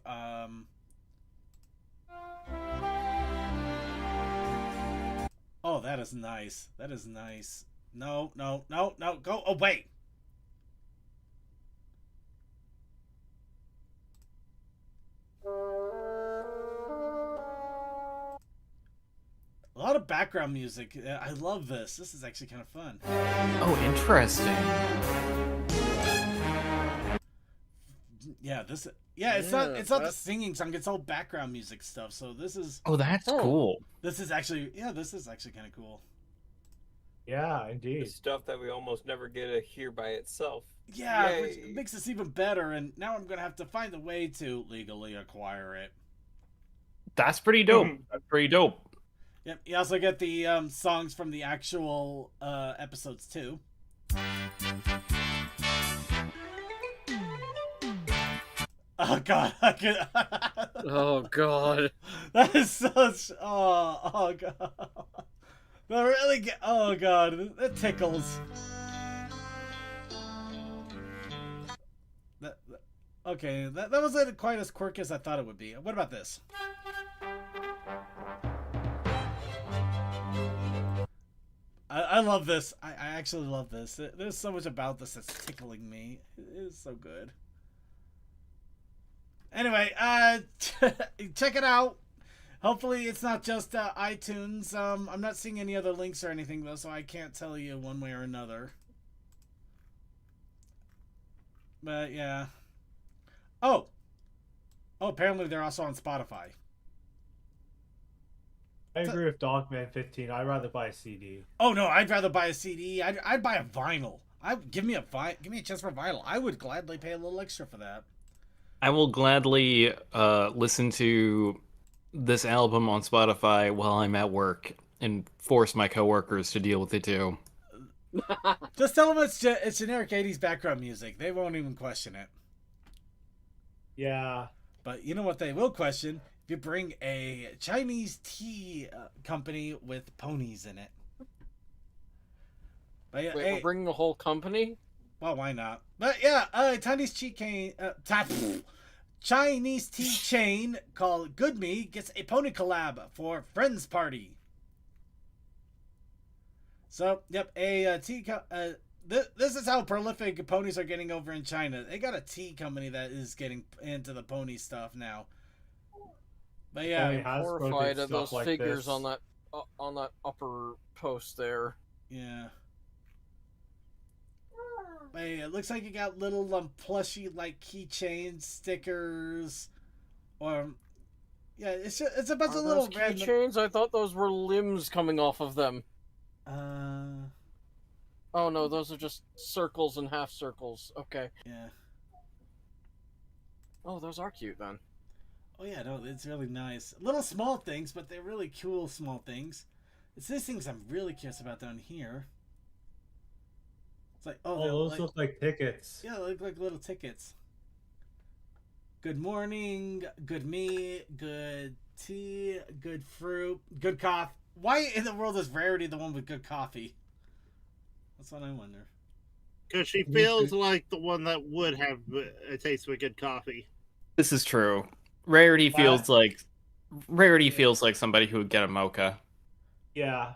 Oh, that is nice. That is nice. No. Go away. A lot of background music. I love this. This is actually kind of fun. Oh, interesting. Yeah, this. Yeah, it's not the that's- singing song. It's all background music stuff. So this is Oh, that's Oh. cool. actually kind of cool. Yeah, The indeed. stuff that we almost never get to hear by itself. Yeah, which Yay. makes this even better. And now I'm gonna have to find a way to legally acquire it. That's pretty dope. That's pretty dope. Yep. You also get the songs from the actual episodes too. Oh god, I could... Oh god. That is such. Oh god. That really get. Oh god, that tickles. Okay, that wasn't quite as quirky as I thought it would be. What about this? I love this. I actually love this. There's so much about this that's tickling me. It is so good. Anyway, check it out. Hopefully it's not just iTunes. I'm not seeing any other links or anything though, so I can't tell you one way or another. But yeah. Oh, apparently they're also on Spotify. I agree with Dogman 15. I'd rather buy a CD. Oh no, I'd rather buy a CD. I'd buy a vinyl. Give me a chance for vinyl. I would gladly pay a little extra for that. I will gladly listen to this album on Spotify while I'm at work and force my coworkers to deal with it too. Just tell them it's generic 80s background music. They won't even question it. Yeah. But you know what they will question? If you bring a Chinese tea company with ponies in it. But yeah, Wait, we're bringing a whole company? well, why not? But yeah, Chinese tea chain called Good Me gets a pony collab for Friends Party. So, yep, this is how prolific ponies are getting over in China. They got a tea company that is getting into the pony stuff now. But yeah, Pony has Horrified broken of those stuff like figures this. on that upper post there. yeah. Hey, it looks like you got little plushy like keychains, stickers, or yeah, it's a bunch Are of little those random. keychains? I thought those were limbs coming off of them. Oh no, those are just circles and half circles. Okay. Yeah. Oh, those are cute then. Oh yeah, no, it's really nice. Little small things, but they're really cool small things. It's these things I'm really curious about down here. It's like, Oh, they're those like, look like tickets. yeah, they look like little tickets. Good morning, good meat, good tea, good fruit, good coffee. Why in the world is Rarity the one with good coffee? That's what I wonder. Because she feels like the one that would have a taste of a good coffee. This is true. Rarity feels like somebody who would get a mocha. Yeah.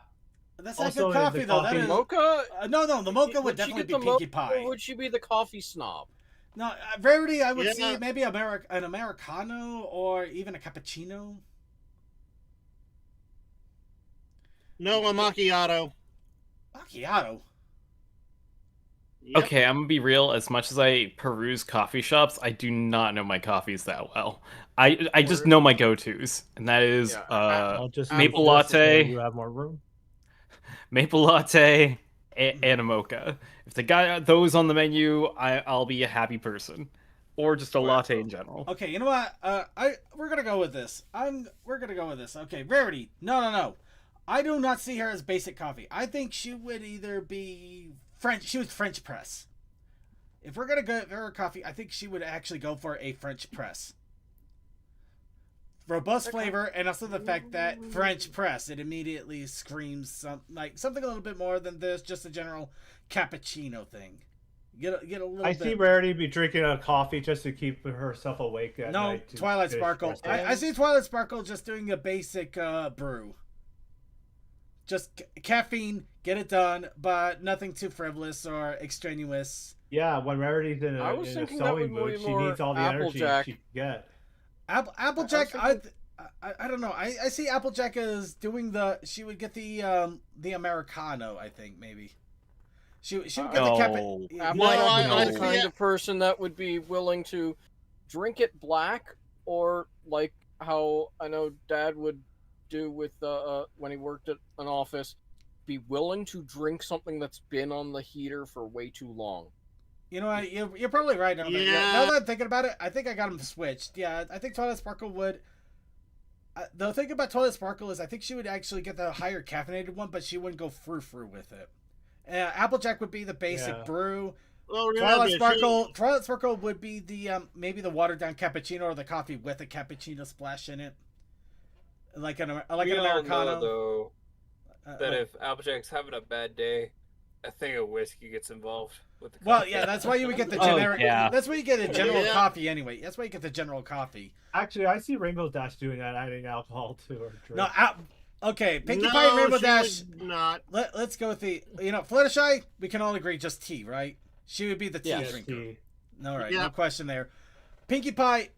That's not Also, good coffee the though. That coffee- is Mocha? no. The mocha would she definitely get be the Pinkie mocha, Pie. or would she be the coffee snob? No, Rarity, I would Yeah. see maybe an Americano or even a cappuccino. No, a macchiato. Macchiato. Yep. Okay, I'm gonna be real. As much as I peruse coffee shops, I do not know my coffees that well. I just know my go-tos, and that is Yeah, I'll just maple use this latte. so you have more room. maple latte, and a mocha. If they got those on the menu, I'll be a happy person, or just a latte in general. Okay, you know what? We're gonna go with this. We're gonna go with this. Okay, Rarity. No. I do not see her as basic coffee. I think she would either be French. She was French press. If we're gonna go for her coffee, I think she would actually go for a French press. Robust flavor, and also the fact that French press, it immediately screams something a little bit more than this, just a general cappuccino thing. Get a little. I bit. see Rarity be drinking a coffee just to keep herself awake at No, night. to Twilight finish Sparkle. rest I days. see Twilight Sparkle just doing a basic brew. Just caffeine, get it done, but nothing too frivolous or extraneous. Yeah, when Rarity's in I a, was in a thinking that sewing would be mood, she more needs all the energy Applejack. she can get. Applejack, I I don't know. I see Applejack as doing she would get the Americano, I think, maybe. She would get the No. cappuccino. Applejack I would be see the kind it. of person that would be willing to drink it black, or like how I know Dad would do with when he worked at an office, be willing to drink something that's been on the heater for way too long. You know what? You're probably right. Now Yeah. Now that I'm thinking about it, I think I got them switched. Yeah, I think Twilight Sparkle would. The thing about Twilight Sparkle is I think she would actually get the higher caffeinated one, but she wouldn't go frou-frou with it. Applejack would be the basic Yeah. brew. Well, Twilight remember, Twilight Sparkle would be the maybe the watered down cappuccino or the coffee with a cappuccino splash in it, like an We all Americano. know, though, that like- if Applejack's having a bad day, a thing of whiskey gets involved with the well, coffee. yeah, that's why you would get the Oh, generic. yeah. That's why you get a general Yeah. coffee anyway. That's why you get the general coffee. Actually, I see Rainbow Dash doing that, adding alcohol to her drink. No, okay, Pinkie no, Pie and Rainbow she Dash. would not. Let's go with Fluttershy. We can all agree just tea, right? She would be the tea Yes. drinker. Tea. All right, Yeah. no question there. Pinkie Pie,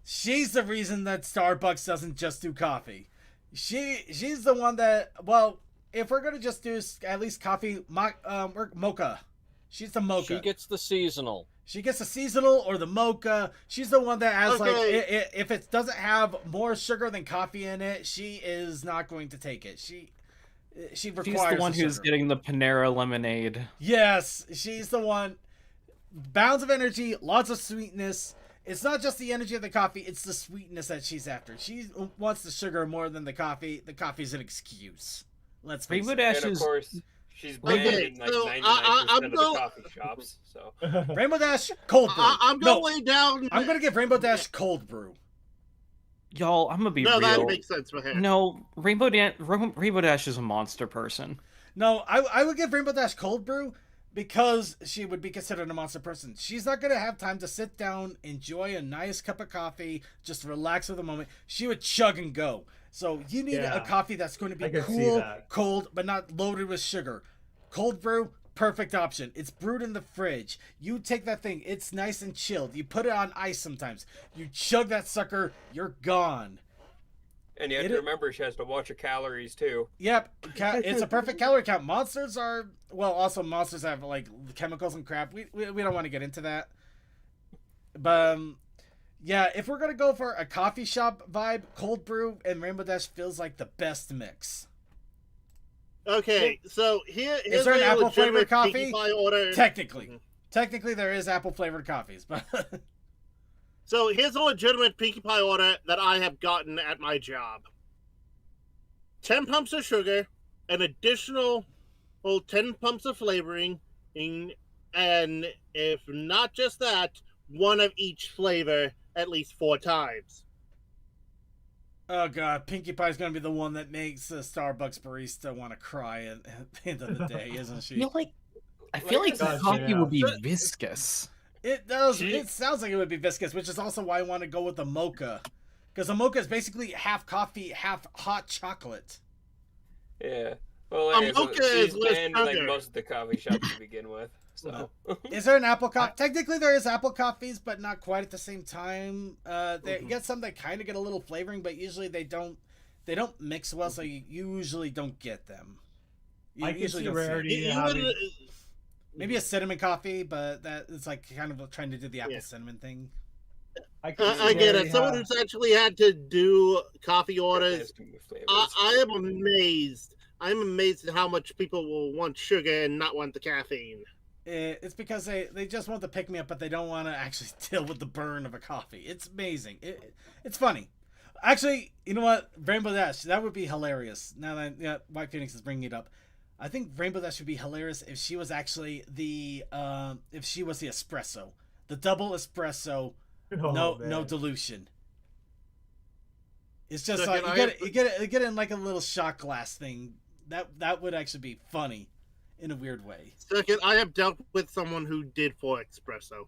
she's the reason that Starbucks doesn't just do coffee. She's the one that, well, if we're gonna just do at least coffee, mocha. She's the mocha. She gets the seasonal. She gets the seasonal or the mocha. She's the one that has Okay. if it doesn't have more sugar than coffee in it, she is not going to take it. She requires. She's the one who's sugar. getting the Panera lemonade. Yes, she's the one. Bounds of energy, lots of sweetness. It's not just the energy of the coffee, it's the sweetness that she's after. She wants the sugar more than the coffee. The coffee's an excuse. Let's face Rainbow it. Dash And of is course, she's banned Okay, in like so 99% I'm of the go- coffee shops. So Rainbow Dash cold brew. I'm No, going down. I'm gonna give Rainbow Dash cold brew. y'all. I'm gonna be No, that real. makes sense for her. No, Rainbow Dash is a monster person. No, I would give Rainbow Dash cold brew because she would be considered a monster person. She's not going to have time to sit down, enjoy a nice cup of coffee, just relax for the moment. She would chug and go. So you need a Yeah. coffee that's going to I be can see cool, that. cold, but not loaded with sugar. Cold brew, perfect option. It's brewed in the fridge. You take that thing, it's nice and chilled. You put it on ice sometimes. You chug that sucker, you're gone. And you have to remember she has to watch her calories too. Yep, it's a perfect calorie count. Monsters are also monsters have like chemicals and crap. We don't want to get into that. But yeah, if we're gonna go for a coffee shop vibe, cold brew and Rainbow Dash feels like the best mix. Okay, so here's there an a apple flavored legitimate coffee? Pinkie Pie order. Technically, there is apple flavored coffees, but So here's a legitimate Pinkie Pie order that I have gotten at my job. 10 pumps of sugar, an additional 10 pumps of flavoring, and if not just that, one of each flavor at least 4 times. oh god, Pinkie Pie's gonna be the one that makes the Starbucks barista want to cry at the end of the day, isn't she? I feel like the Gotcha, coffee yeah. would be viscous. It does. It sounds like it would be viscous, which is also why I want to go with the mocha, because the mocha is basically half coffee, half hot chocolate. Yeah. Well, like, mocha she's is less banned like sugar. most of the coffee shops to begin with. So. Is there an apple coffee? Technically, there is apple coffees, but not quite at the same time. You get some that kind of get a little flavoring, but usually they don't mix well, so you usually don't get them. You I can usually see don't Rarity it. having. Maybe a cinnamon coffee, but that it's like kind of trying to do the apple cinnamon thing. I get it. Someone who's actually had to do coffee orders. I am amazed. I'm amazed at how much people will want sugar and not want the caffeine. It's because they just want to pick me up, but they don't want to actually deal with the burn of a coffee. It's amazing. It's funny. Actually, you know what? Rainbow Dash, that would be hilarious. Now that White Phoenix is bringing it up. I think Rainbow Dash would be hilarious if she was actually the espresso. The double espresso, no dilution. It's just like you get it in like a little shot glass thing. That would actually be funny in a weird way. Second, I have dealt with someone who did for espresso.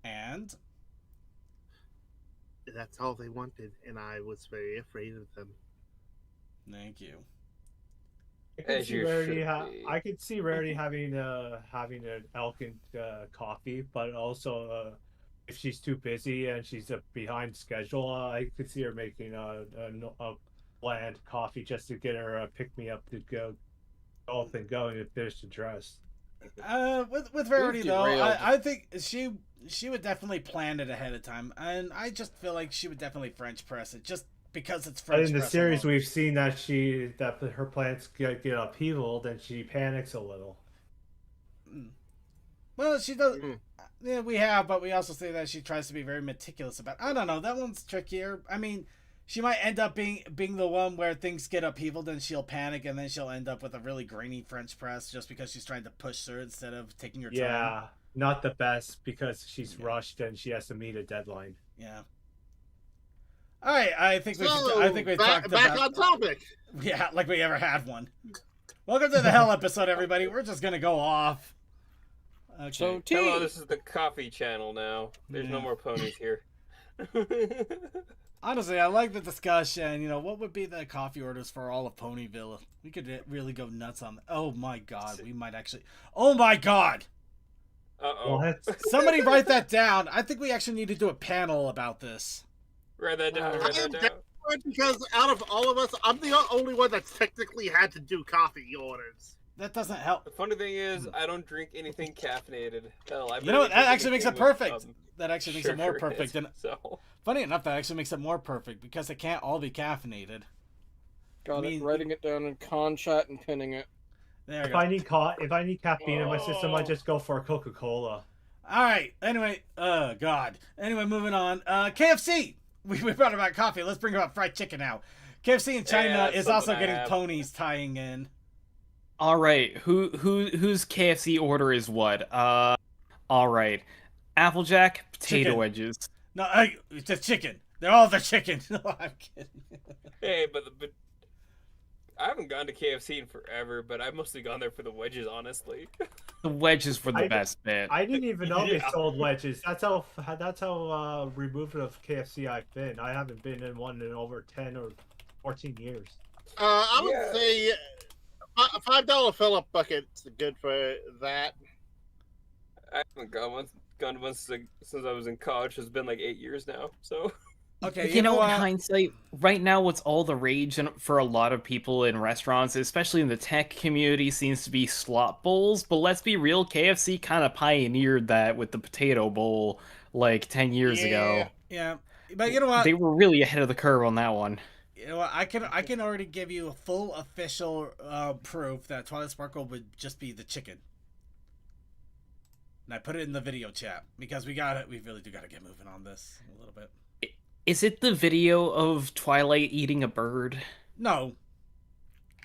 And that's all they wanted, and I was very afraid of them. Thank you. I could see Rarity having an Elkin coffee, but also if she's too busy and she's behind schedule, I could see her making a bland coffee just to get her pick me up to go off and go and finish the dress. With Rarity though, I think she would definitely plan it ahead of time, and I just feel like she would definitely French press it just because it's French. But in the series, we've seen that her plans get upheaval, and she panics a little. Well, she does. Yeah, we have, but we also say that she tries to be very meticulous about. I don't know. That one's trickier. I mean, she might end up being the one where things get upheavaled and she'll panic, and then she'll end up with a really grainy French press just because she's trying to push her instead of taking her time. Yeah, not the best because she's rushed and she has to meet a deadline. Yeah. All right, I think we talked back on topic. Yeah, like we ever had one. Welcome to the Hell episode, everybody. We're just gonna go off. Okay. So, hello, this is the coffee channel now. There's no more ponies here. Honestly, I like the discussion. You know, what would be the coffee orders for all of Ponyville? We could really go nuts on that. Oh my god, we might actually. Oh my god! Uh-oh. What? Somebody write that down. I think we actually need to do a panel about this. Write that down. Write that down. Because out of all of us, I'm the only one that's technically had to do coffee orders. That doesn't help. The funny thing is, I don't drink anything caffeinated. Hell, you know what? That actually makes it perfect. That actually makes it more sugar perfect. in it, so. Funny enough, that actually makes it more perfect because it can't all be caffeinated. Got it. Writing it down in con chat and pinning it. There we If go. I need caffeine in my system, I just go for a Coca-Cola. All right. Anyway, God. Anyway, moving on. KFC. We brought about coffee. Let's bring about fried chicken now. KFC in China is also getting ponies tying in. All right, whose KFC order is what? All right, Applejack, potato Chicken. wedges. No, it's a chicken. They're all the chicken. No, I'm kidding. Hey, but I haven't gone to KFC in forever, but I've mostly gone there for the wedges, honestly. The wedges were the best bit. I didn't even know they sold wedges. That's how removed of KFC I've been. I haven't been in one in over 10 or 14 years. I would say a $5 fill-up bucket's good for that. I haven't gone once since I was in college. It's been like 8 years now, so. Okay, You know, in what? hindsight, right now, what's all the rage for a lot of people in restaurants, especially in the tech community, seems to be slot bowls. But let's be real, KFC kind of pioneered that with the potato bowl like 10 years Yeah. ago. Yeah, but you know what? They were really ahead of the curve on that one. You know what? I can already give you a full official proof that Twilight Sparkle would just be the chicken. And I put it in the video chat because we really do gotta get moving on this a little bit. Is it the video of Twilight eating a bird? No,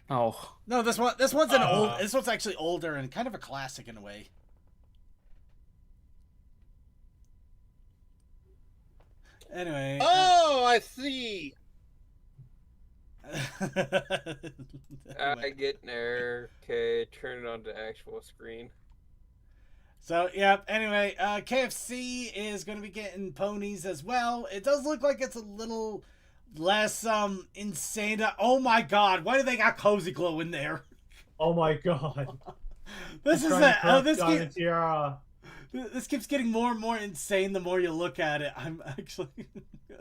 Oh, no, this one's an old. This one's actually older and kind of a classic in a way. Anyway. Oh, I see. I get there. Okay, turn it on to actual screen. So, yeah, anyway, KFC is going to be getting ponies as well. It does look like it's a little less insane. Oh my god, why do they got Cozy Glow in there? Oh my god. This is Trying to this corrupt keeps, Tiara. this keeps getting more and more insane the more you look at it. I'm actually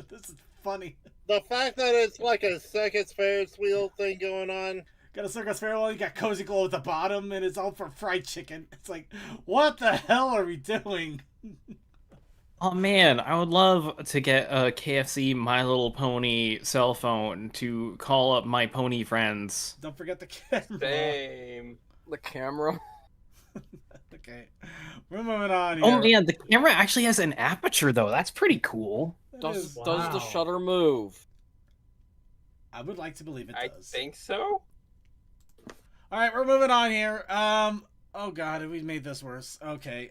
this is funny. The fact that it's like a circus Ferris wheel thing going on. Got a circus Pharaoh, you got Cozy Glow at the bottom, and it's all for fried chicken. It's like, what the hell are we doing? oh man, I would love to get a KFC My Little Pony cell phone to call up my pony friends. Don't forget the camera. Same. The camera. Okay, we're moving on here. Oh man, the camera actually has an aperture though. That's pretty cool. It Does is- the Wow. shutter move? I would like to believe it I does. think so. All right, we're moving on here. Oh god, we made this worse. Okay.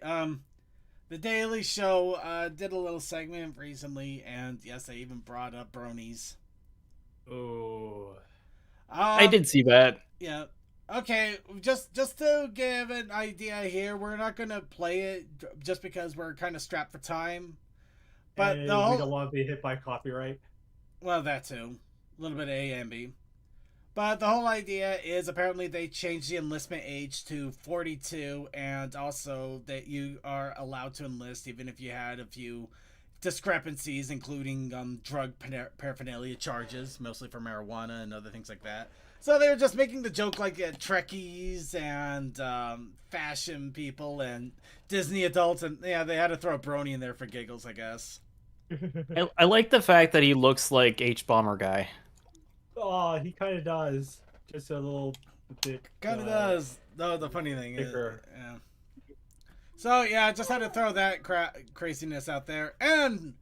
The Daily Show did a little segment recently, and yes, they even brought up bronies. Ooh. I did see that. Yeah. Okay, just to give an idea here, we're not gonna play it just because we're kind of strapped for time. But And the we whole don't want to be hit by copyright. well, that too, a little bit of A and B. But the whole idea is apparently they changed the enlistment age to 42, and also that you are allowed to enlist even if you had a few discrepancies, including drug paraphernalia charges, mostly for marijuana and other things like that. So they were just making the joke like Trekkies and fashion people and Disney adults, and yeah, they had to throw a Brony in there for giggles, I guess. I like the fact that he looks like H-Bomber guy. Oh, he kind of does. Just a little bit. Kind of does. Though the funny thing is, thicker. yeah. So yeah, I just had to throw that craziness out there, and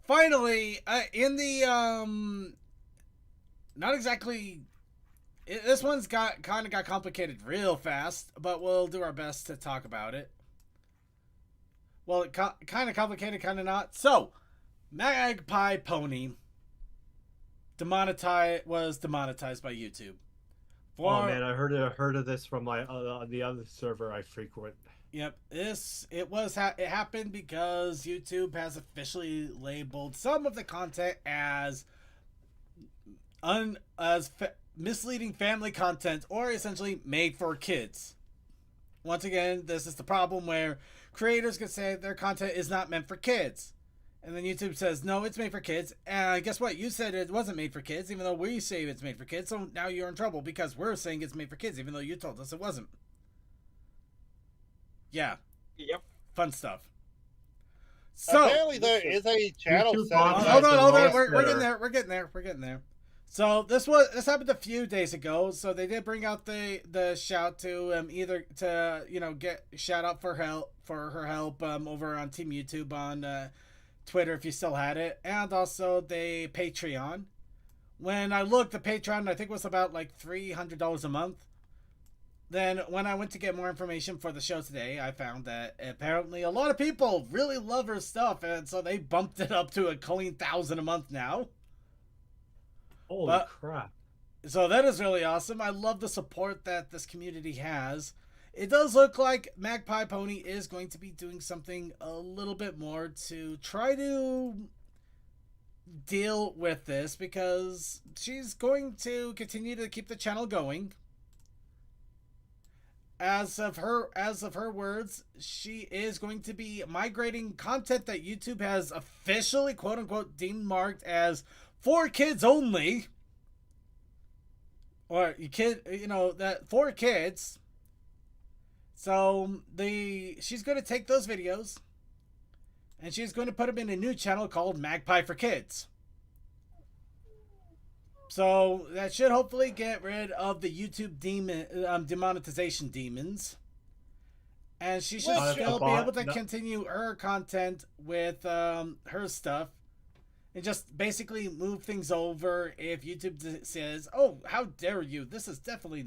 finally, in the not exactly. This one's got complicated real fast, but we'll do our best to talk about it. Well, kind of complicated, kind of not. So, Magpie Pony was demonetized by YouTube. Oh man, I heard of this from my the other server I frequent. Yep, it happened because YouTube has officially labeled some of the content as misleading family content, or essentially made for kids. Once again, this is the problem where creators can say their content is not meant for kids, and then YouTube says no, it's made for kids. And guess what? You said it wasn't made for kids, even though we say it's made for kids. So now you're in trouble because we're saying it's made for kids, even though you told us it wasn't. Yeah. Yep. Fun stuff. So Apparently, there is a channel YouTube set. bots hold on. most We're better. getting there. We're getting there. So this happened a few days ago. So they did bring out the shout to either to get shout out for her help over on Team YouTube on Twitter if you still had it, and also the Patreon. When I looked, the Patreon I think was about like $300 a month. Then when I went to get more information for the show today, I found that apparently a lot of people really love her stuff, and so they bumped it up to a clean 1,000 a month now. Holy crap! So that is really awesome. I love the support that this community has. It does look like Magpie Pony is going to be doing something a little bit more to try to deal with this, because she's going to continue to keep the channel going. as of her words, she is going to be migrating content that YouTube has officially quote unquote deemed marked as for kids only, or that for kids. So she's going to take those videos and she's going to put them in a new channel called Magpie for Kids. So that should hopefully get rid of the YouTube demonetization demons. And she should still be able to continue her content with her stuff. And just basically move things over if YouTube says, "Oh, how dare you? This is definitely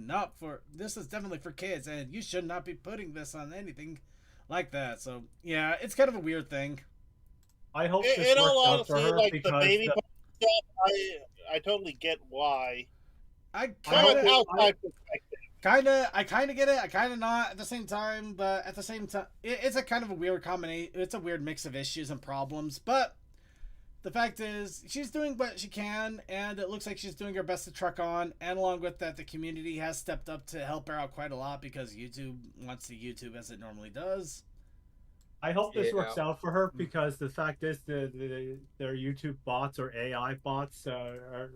for kids, and you should not be putting this on anything like that." So yeah, it's kind of a weird thing. I hope this in all works out for honesty, her like because the baby stuff, I totally get why. I From an outside perspective. I kind of get it. I kind of not at the same time, but at the same time, it's a kind of a weird combination. It's a weird mix of issues and problems, but the fact is, she's doing what she can, and it looks like she's doing her best to truck on. And along with that, the community has stepped up to help her out quite a lot because YouTube wants to YouTube as it normally does. I hope this works out for her because the fact is, their YouTube bots or AI bots are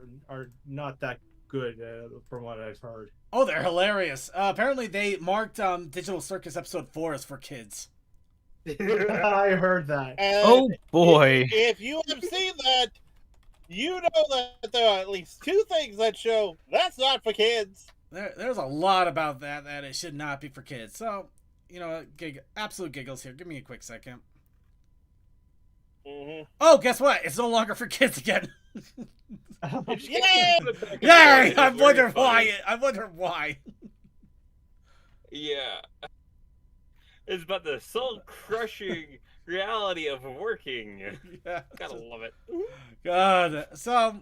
not that good from what I've heard. Oh, they're hilarious. Apparently, they marked Digital Circus episode 4 as for kids. I heard that. Oh boy. If you have seen that, you know that there are at least 2 things that show that's not for kids. There's a lot about that it should not be for kids. So, absolute giggles here. Give me a quick second. Mm-hmm. Oh, guess what? It's no longer for kids again. Yeah! Yay! I wonder why. Yeah. It's about the soul-crushing reality of working. Yeah. Gotta love it. God. So,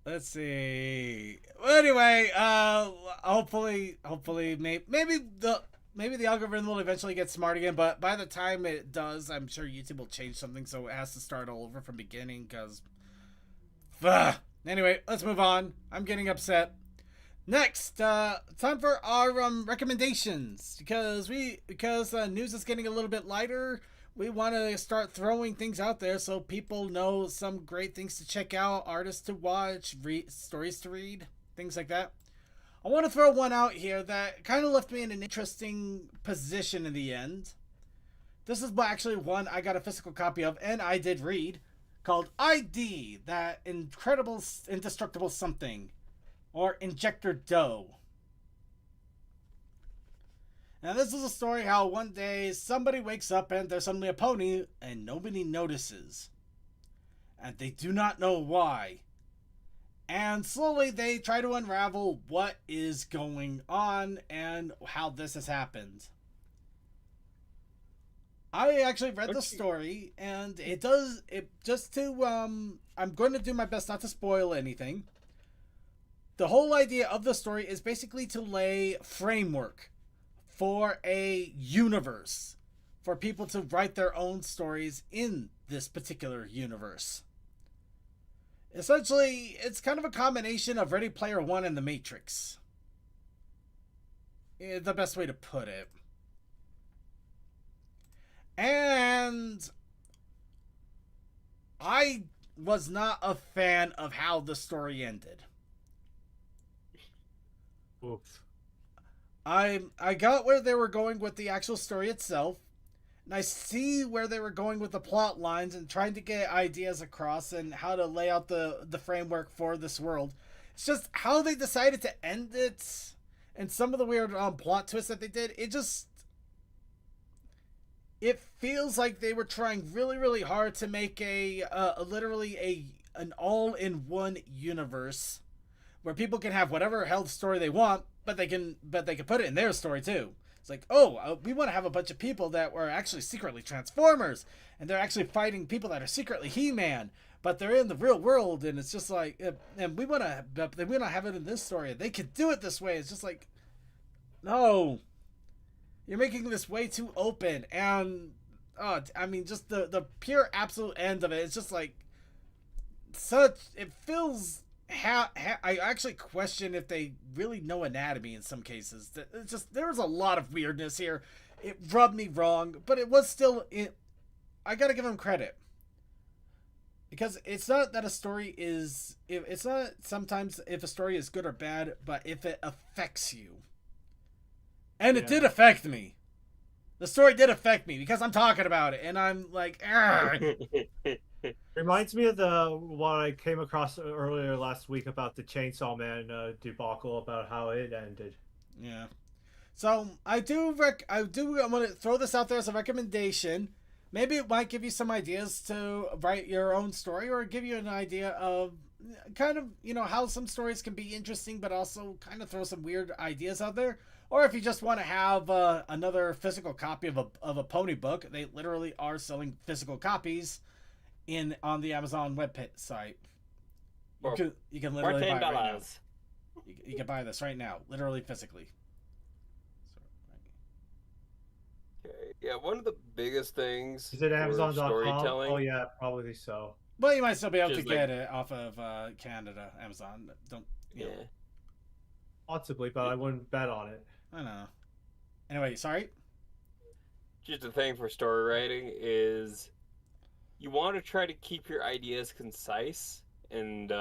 let's see. Well, anyway, hopefully, maybe the algorithm will eventually get smart again. But by the time it does, I'm sure YouTube will change something, so it has to start all over from beginning. Because, anyway, let's move on. I'm getting upset. Next, time for our recommendations because news is getting a little bit lighter. We want to start throwing things out there so people know some great things to check out, artists to watch, stories to read, things like that. I want to throw one out here that kind of left me in an interesting position in the end. This is actually one I got a physical copy of and I did read, called ID, That Incredible Indestructible Something. Or Injector Dough. Now this is a story how one day somebody wakes up and there's suddenly a pony and nobody notices. And they do not know why. And slowly they try to unravel what is going on and how this has happened. I actually read the story and I'm going to do my best not to spoil anything. The whole idea of the story is basically to lay framework for a universe for people to write their own stories in this particular universe. Essentially, it's kind of a combination of Ready Player One and The Matrix. The best way to put it. And I was not a fan of how the story ended. Oops. I got where they were going with the actual story itself, and I see where they were going with the plot lines and trying to get ideas across and how to lay out the framework for this world. It's just how they decided to end it and some of the weird plot twists that they did. It feels like they were trying really, really hard to make literally an all-in-one universe where people can have whatever hell story they want, but they can put it in their story too. It's like, we want to have a bunch of people that were actually secretly Transformers, and they're actually fighting people that are secretly He-Man, but they're in the real world, and it's just like, and we want to have it in this story. They could do it this way. It's just like, no, you're making this way too open, and just the pure absolute end of it. It's just like it feels I actually question if they really know anatomy in some cases. It's just there was a lot of weirdness here. It rubbed me wrong, but it was still it. I gotta give them credit because it's not that a story is. It's not sometimes if a story is good or bad, but if it affects you, and it did affect me. The story did affect me because I'm talking about it, and I'm like, Reminds me of the what I came across earlier last week about the Chainsaw Man debacle, about how it ended. yeah. So I want to throw this out there as a recommendation. Maybe it might give you some ideas to write your own story, or give you an idea of kind of how some stories can be interesting, but also kind of throw some weird ideas out there. Or if you just want to have another physical copy of a pony book, they literally are selling physical copies on the Amazon site. You can literally buy it right now. You can buy this right now, literally physically. Okay. Yeah, one of the biggest things Is it for Amazon.com? storytelling. Oh yeah, probably so. Well, you might still be able to Just get it off of Canada, Amazon. Don't you know? Possibly, but I wouldn't bet on it. I don't know. Anyway, sorry. Just the thing for story writing is you want to try to keep your ideas concise and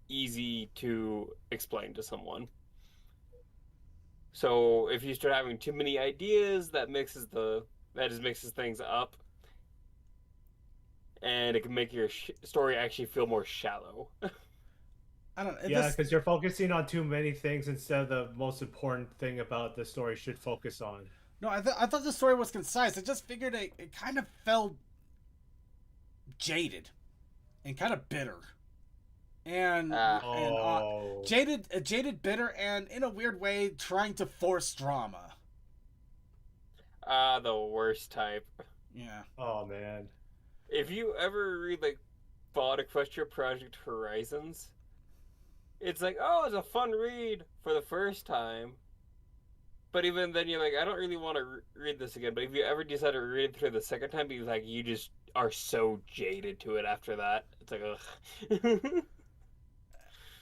easy to explain to someone. So if you start having too many ideas, that just mixes things up, and it can make your story actually feel more shallow. I don't know. Yeah, because you're focusing on too many things instead of the most important thing about the story should focus on. No, I thought the story was concise. I just figured it kind of felt jaded and kind of bitter. And jaded, bitter, and in a weird way, trying to force drama. The worst type. Yeah. Oh man. If you ever read like Fallout Equestria Project Horizons, it's like, oh, it's a fun read for the first time. But even then, you're like, I don't really want to read this again. But if you ever decide to read it through the second time, because like you just are so jaded to it after that, it's like, ugh.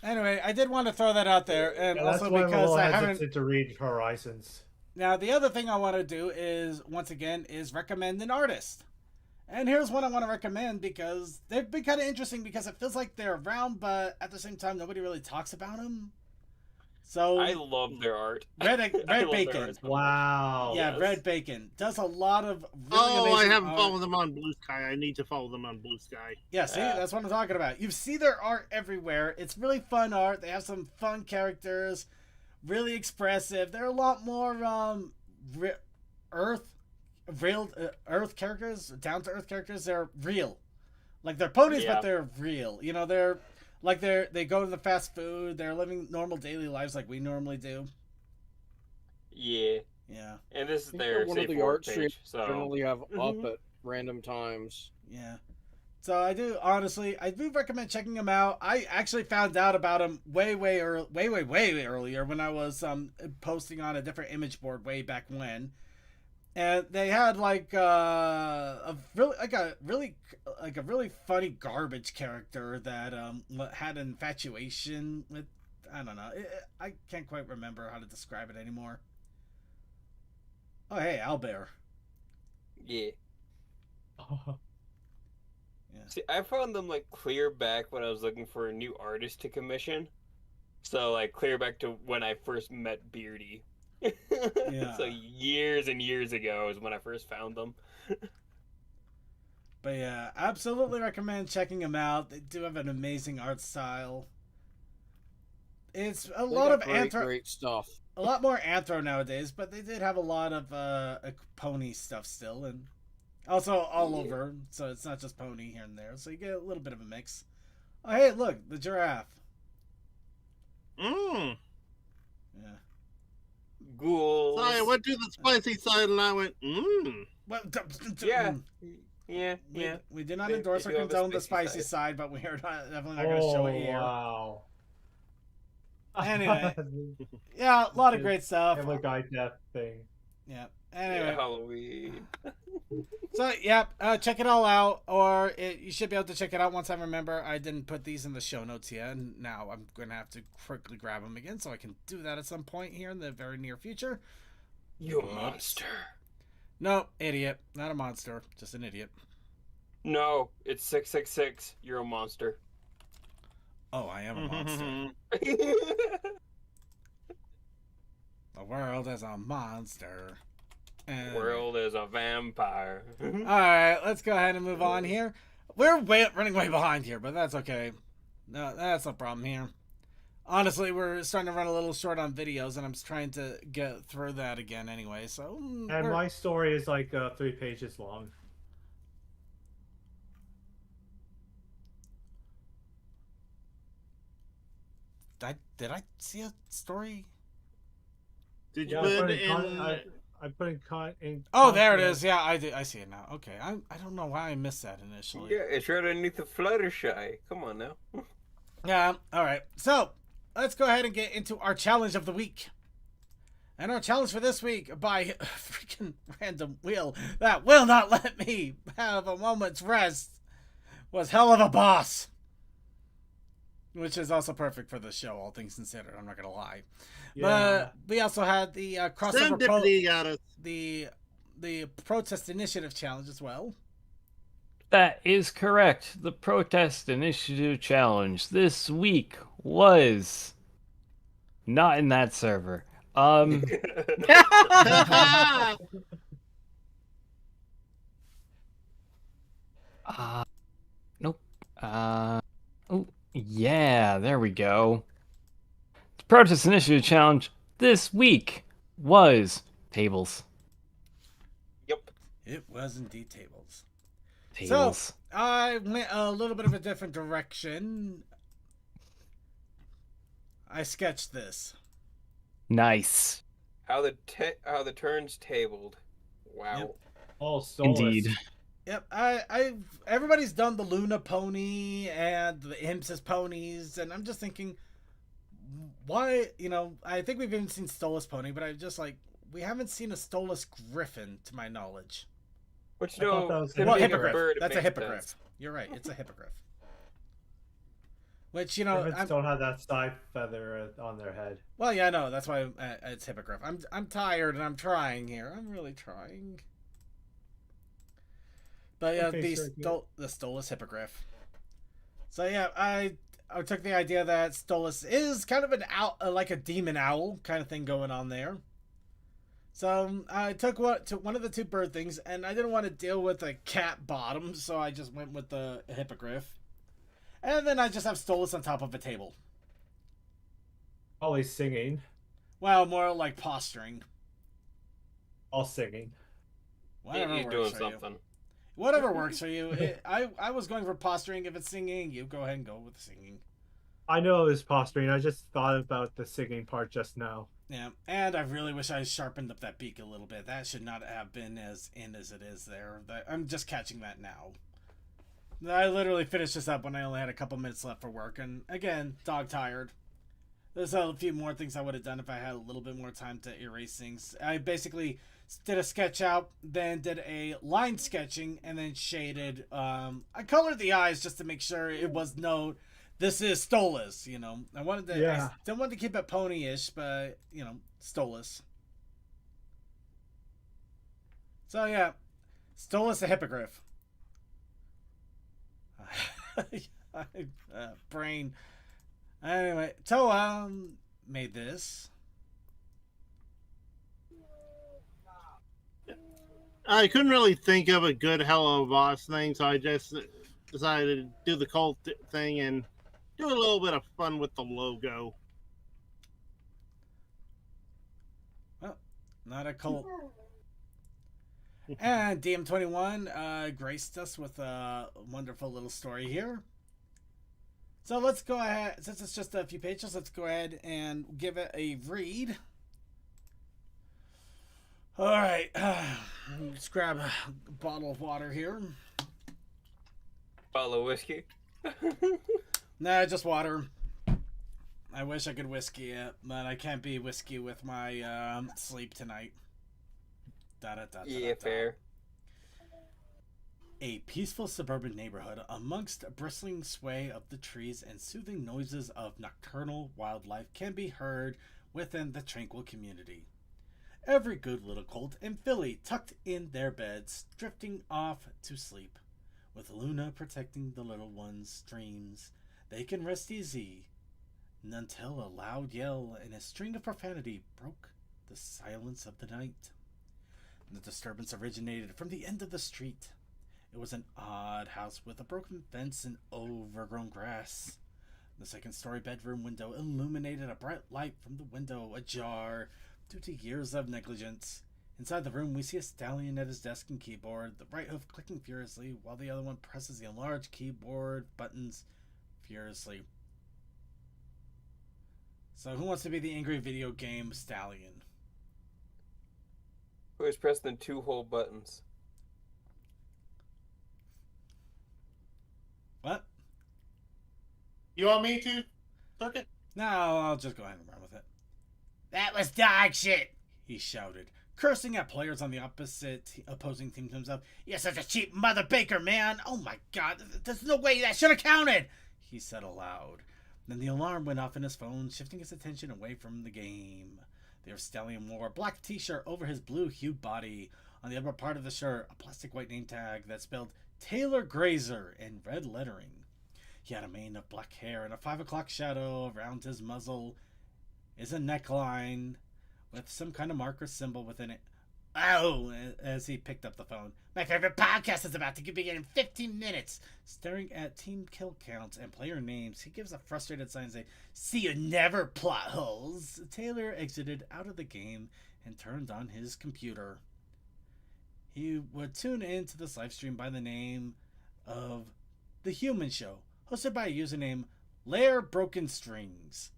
Anyway, I did want to throw that out there, and also that's why because I I'm haven't hesitant to read Horizons. Now, the other thing I want to do is, once again, is recommend an artist. And here's one I want to recommend because they've been kind of interesting because it feels like they're around, but at the same time, nobody really talks about them. So I love their art. Red Bacon. Wow. Yeah, Yes. Red Bacon does a lot of really I amazing haven't art. followed them on Blue Sky. I need to follow them on Blue Sky. Yeah, see, that's what I'm talking about. You see their art everywhere. It's really fun art. They have some fun characters, really expressive. They're a lot more earth characters, down to earth characters. They're real, like they're ponies, Yeah. but they're real. You know, they're like they go to the fast food. They're living normal daily lives like we normally do. Yeah. Yeah, And this is I think their they're one of safe the work art streams page. So generally have up Mhm. at random times. yeah. So I do recommend checking them out. I actually found out about them way earlier when I was posting on a different image board way back when, and they had like a really funny garbage character that had an infatuation with, I don't know, I can't quite remember how to describe it anymore. Oh hey, Owlbear. yeah. See, I found them like clear back when I was looking for a new artist to commission. So like clear back to when I first met Beardy. Yeah. So years and years ago is when I first found them. But yeah, absolutely recommend checking them out. They do have an amazing art style. It's a They lot got of great stuff. a lot more anthro nowadays, but they did have a lot of pony stuff still, and also all over. So it's not just pony here and there. So you get a little bit of a mix. Oh hey, look, the giraffe. Mmm. Yeah. Ghouls. So I went to the spicy side and I went, mmm. Well, Yeah. Yeah. We do not They- endorse they or do have a condone the spicy spicy side, but we are definitely not Oh going to show it here. wow. Anyway. Yeah, a lot of great stuff. Family Guy death thing. Yeah. Yeah, Anyway, Halloween. so yeah, check it all out, or you should be able to check it out once I remember. I didn't put these in the show notes yet, and now I'm gonna have to quickly grab them again, so I can do that at some point here in the very near future. You Whoops. monster. No, idiot, not a monster, just an idiot. No, it's 666. You're a monster. Oh, I am a monster. The world is a monster. And... World is a vampire. All right, let's go ahead and move on here. We're running way behind here, but that's okay. No, that's no problem here. Honestly, we're starting to run a little short on videos, and I'm trying to get through that again anyway. So, And my story is like 3 pages long. Did I see a story? Did you Yeah, put it in? I put in. Oh, there it is. Yeah, I see it now. Okay, I don't know why I missed that initially. Yeah, it's right underneath the Fluttershy. Come on now. Yeah. All right. So let's go ahead and get into our challenge of the week. And our challenge for this week by a freaking random wheel that will not let me have a moment's rest was Hell of a Boss. Which is also perfect for the show, all things considered. I'm not going to lie. Yeah. But we also had the crossover Serendipity got us. the protest initiative challenge as well. That is correct. The Protest Initiative Challenge this week was not in that server. Nope. Oh, yeah, there we go. The Protest Initiative Challenge this week was tables. Yep. It was indeed tables. Tables. So I went a little bit of a different direction. I sketched this. Nice. How the turns tabled. Wow. Yep. Oh, Solus. Indeed. Yep, everybody's done the Luna pony and the Imps as ponies, and I'm just thinking, why? I think we've even seen Stolas pony, but I just we haven't seen a Stolas griffin to my knowledge. Which I thought that was him Well, being a hippogriff. bird, it That's a makes hippogriff. sense. You're right. It's a hippogriff. Which Griffins don't have that side feather on their head. well, yeah, I know. That's why it's hippogriff. I'm tired and I'm trying here. I'm really trying. But yeah, Okay, sure, the Stolas hippogriff. So yeah, I took the idea that Stolas is kind of an owl, like a demon owl kind of thing going on there. So I took one of the two bird things, and I didn't want to deal with a cat bottom, so I just went with the hippogriff. And then I just have Stolas on top of a table. Always singing. Well, more like posturing. All singing. Whatever He's works doing for something. you. Whatever works for you. I was going for posturing. If it's singing, you go ahead and go with singing. I know it was posturing. I just thought about the singing part just now. Yeah, and I really wish I sharpened up that beak a little bit. That should not have been as in as it is there. I'm just catching that now. I literally finished this up when I only had a couple minutes left for work, and again, dog tired. There's a few more things I would have done if I had a little bit more time to erase things. I basically did a sketch out, then did a line sketching, and then shaded. I colored the eyes just to make sure it was this is Stolas, I wanted to, Yeah. I still wanted to keep it pony-ish, but, Stolas. So, yeah, Stolas the hippogriff. Brain. Anyway, so, made this. I couldn't really think of a good Hello Boss thing, so I just decided to do the cult thing and do a little bit of fun with the logo. Well, not a cult. And DM21 graced us with a wonderful little story here. So let's go ahead, since it's just a few pages, let's go ahead and give it a read. Alright, let's grab a bottle of water here. Bottle of whiskey. Nah, just water. I wish I could whiskey it, but I can't be whiskey with my sleep tonight. Yeah, fair. A peaceful suburban neighborhood amongst a bristling sway of the trees and soothing noises of nocturnal wildlife can be heard within the tranquil community. Every good little colt in Philly tucked in their beds, drifting off to sleep. With Luna protecting the little ones' dreams, they can rest easy until a loud yell and a string of profanity broke the silence of the night. The disturbance originated from the end of the street. It was an odd house with a broken fence and overgrown grass. The second-story bedroom window illuminated a bright light from the window ajar due to years of negligence. Inside the room, we see a stallion at his desk and keyboard, the right hoof clicking furiously while the other one presses the enlarged keyboard buttons furiously. So who wants to be the angry video game stallion? Who is pressing 2 whole buttons? What? You want me to, Circuit? No, I'll just go ahead and run with it. That was dog shit, he shouted, cursing at players on the opposing team to himself. You're such a cheap mother baker, man. Oh my god, there's no way that should have counted, he said aloud. Then the alarm went off in his phone, shifting his attention away from the game. The stallion wore a black t-shirt over his blue-hued body. On the upper part of the shirt, a plastic white name tag that spelled Taylor Grazer in red lettering. He had a mane of black hair and a 5 o'clock shadow around his muzzle is a neckline with some kind of marker symbol within it. Oh, as he picked up the phone. My favorite podcast is about to begin in 15 minutes. Staring at team kill counts and player names, he gives a frustrated sign saying, see you never, plot holes. Taylor exited out of the game and turned on his computer. He would tune in to this live stream by the name of The Human Show, hosted by a username Lair Broken Strings.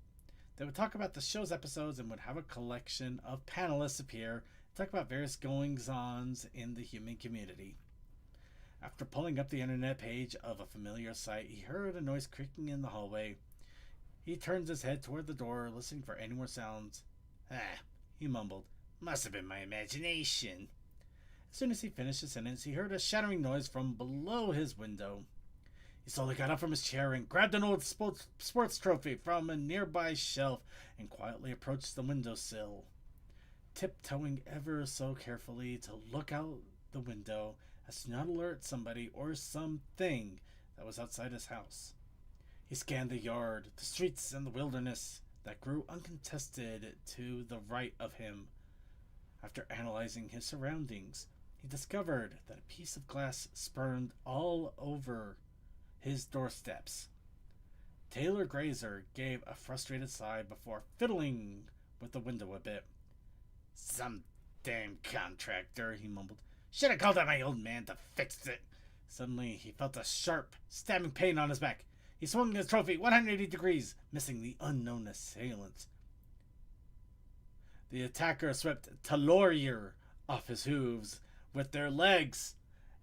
They would talk about the show's episodes and would have a collection of panelists appear and talk about various goings-ons in the human community. After pulling up the internet page of a familiar site, he heard a noise creaking in the hallway. He turned his head toward the door, listening for any more sounds. He mumbled. Must have been my imagination. As soon as he finished his sentence, he heard a shattering noise from below his window. He slowly got up from his chair and grabbed an old sports trophy from a nearby shelf and quietly approached the windowsill, tiptoeing ever so carefully to look out the window as to not alert somebody or something that was outside his house. He scanned the yard, the streets, and the wilderness that grew uncontested to the right of him. After analyzing his surroundings, he discovered that a piece of glass spurned all over his doorsteps. Taylor Grazer gave a frustrated sigh before fiddling with the window a bit. Some damn contractor, he mumbled. Should have called out my old man to fix it. Suddenly, he felt a sharp, stabbing pain on his back. He swung his trophy 180 degrees, missing the unknown assailant. The attacker swept Talorier off his hooves with their legs,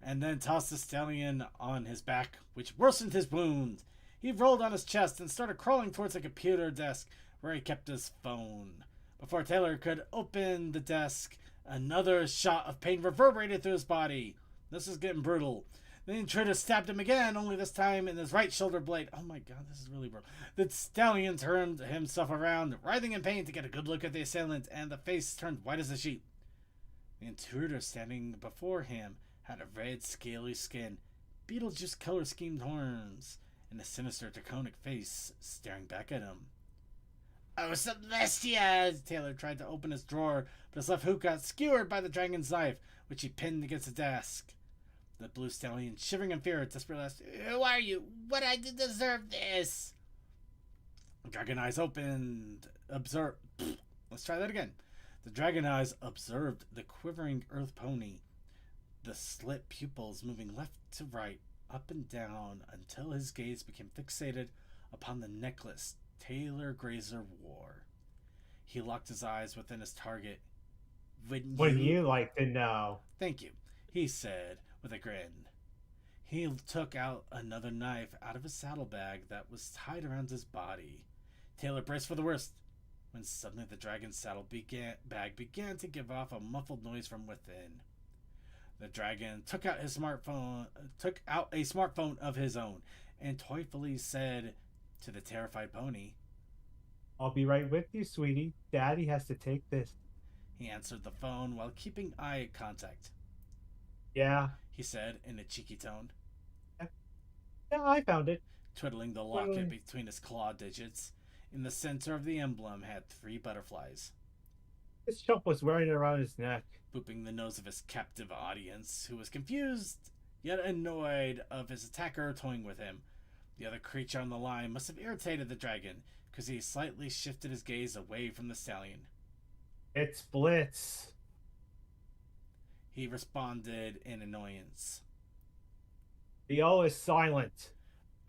and then tossed the stallion on his back, which worsened his wound. He rolled on his chest and started crawling towards a computer desk where he kept his phone. Before Taylor could open the desk, another shot of pain reverberated through his body. This is getting brutal. The intruder stabbed him again, only this time in his right shoulder blade. Oh my god, this is really brutal. The stallion turned himself around, writhing in pain to get a good look at the assailant, and the face turned white as a sheet. The intruder standing before him had a red, scaly skin, Beetlejuice color-schemed horns, and a sinister, draconic face staring back at him. Oh, Celestia! Taylor tried to open his drawer, but his left hook got skewered by the dragon's knife, which he pinned against the desk. The blue stallion, shivering in fear, desperately asked, Who are you? What I did deserve this? Dragon eyes opened. Let's try that again. The dragon eyes observed the quivering earth pony, the slit pupils moving left to right, up and down, until his gaze became fixated upon the necklace Taylor Grazer wore. He locked his eyes within his target. Would you like to know? Thank you, he said with a grin. He took out another knife out of his saddlebag that was tied around his body. Taylor braced for the worst. when suddenly the dragon's bag began to give off a muffled noise from within. The dragon took out a smartphone of his own, and toyfully said to the terrified pony, I'll be right with you, sweetie. Daddy has to take this. He answered the phone while keeping eye contact. Yeah. He said in a cheeky tone. Yeah, I found it. Twiddling the locket between his claw digits. In the center of the emblem had 3 butterflies. This chump was wearing it around his neck. Booping the nose of his captive audience, who was confused, yet annoyed of his attacker toying with him. The other creature on the line must have irritated the dragon, because he slightly shifted his gaze away from the stallion. It's Blitz. He responded in annoyance. The O is silent.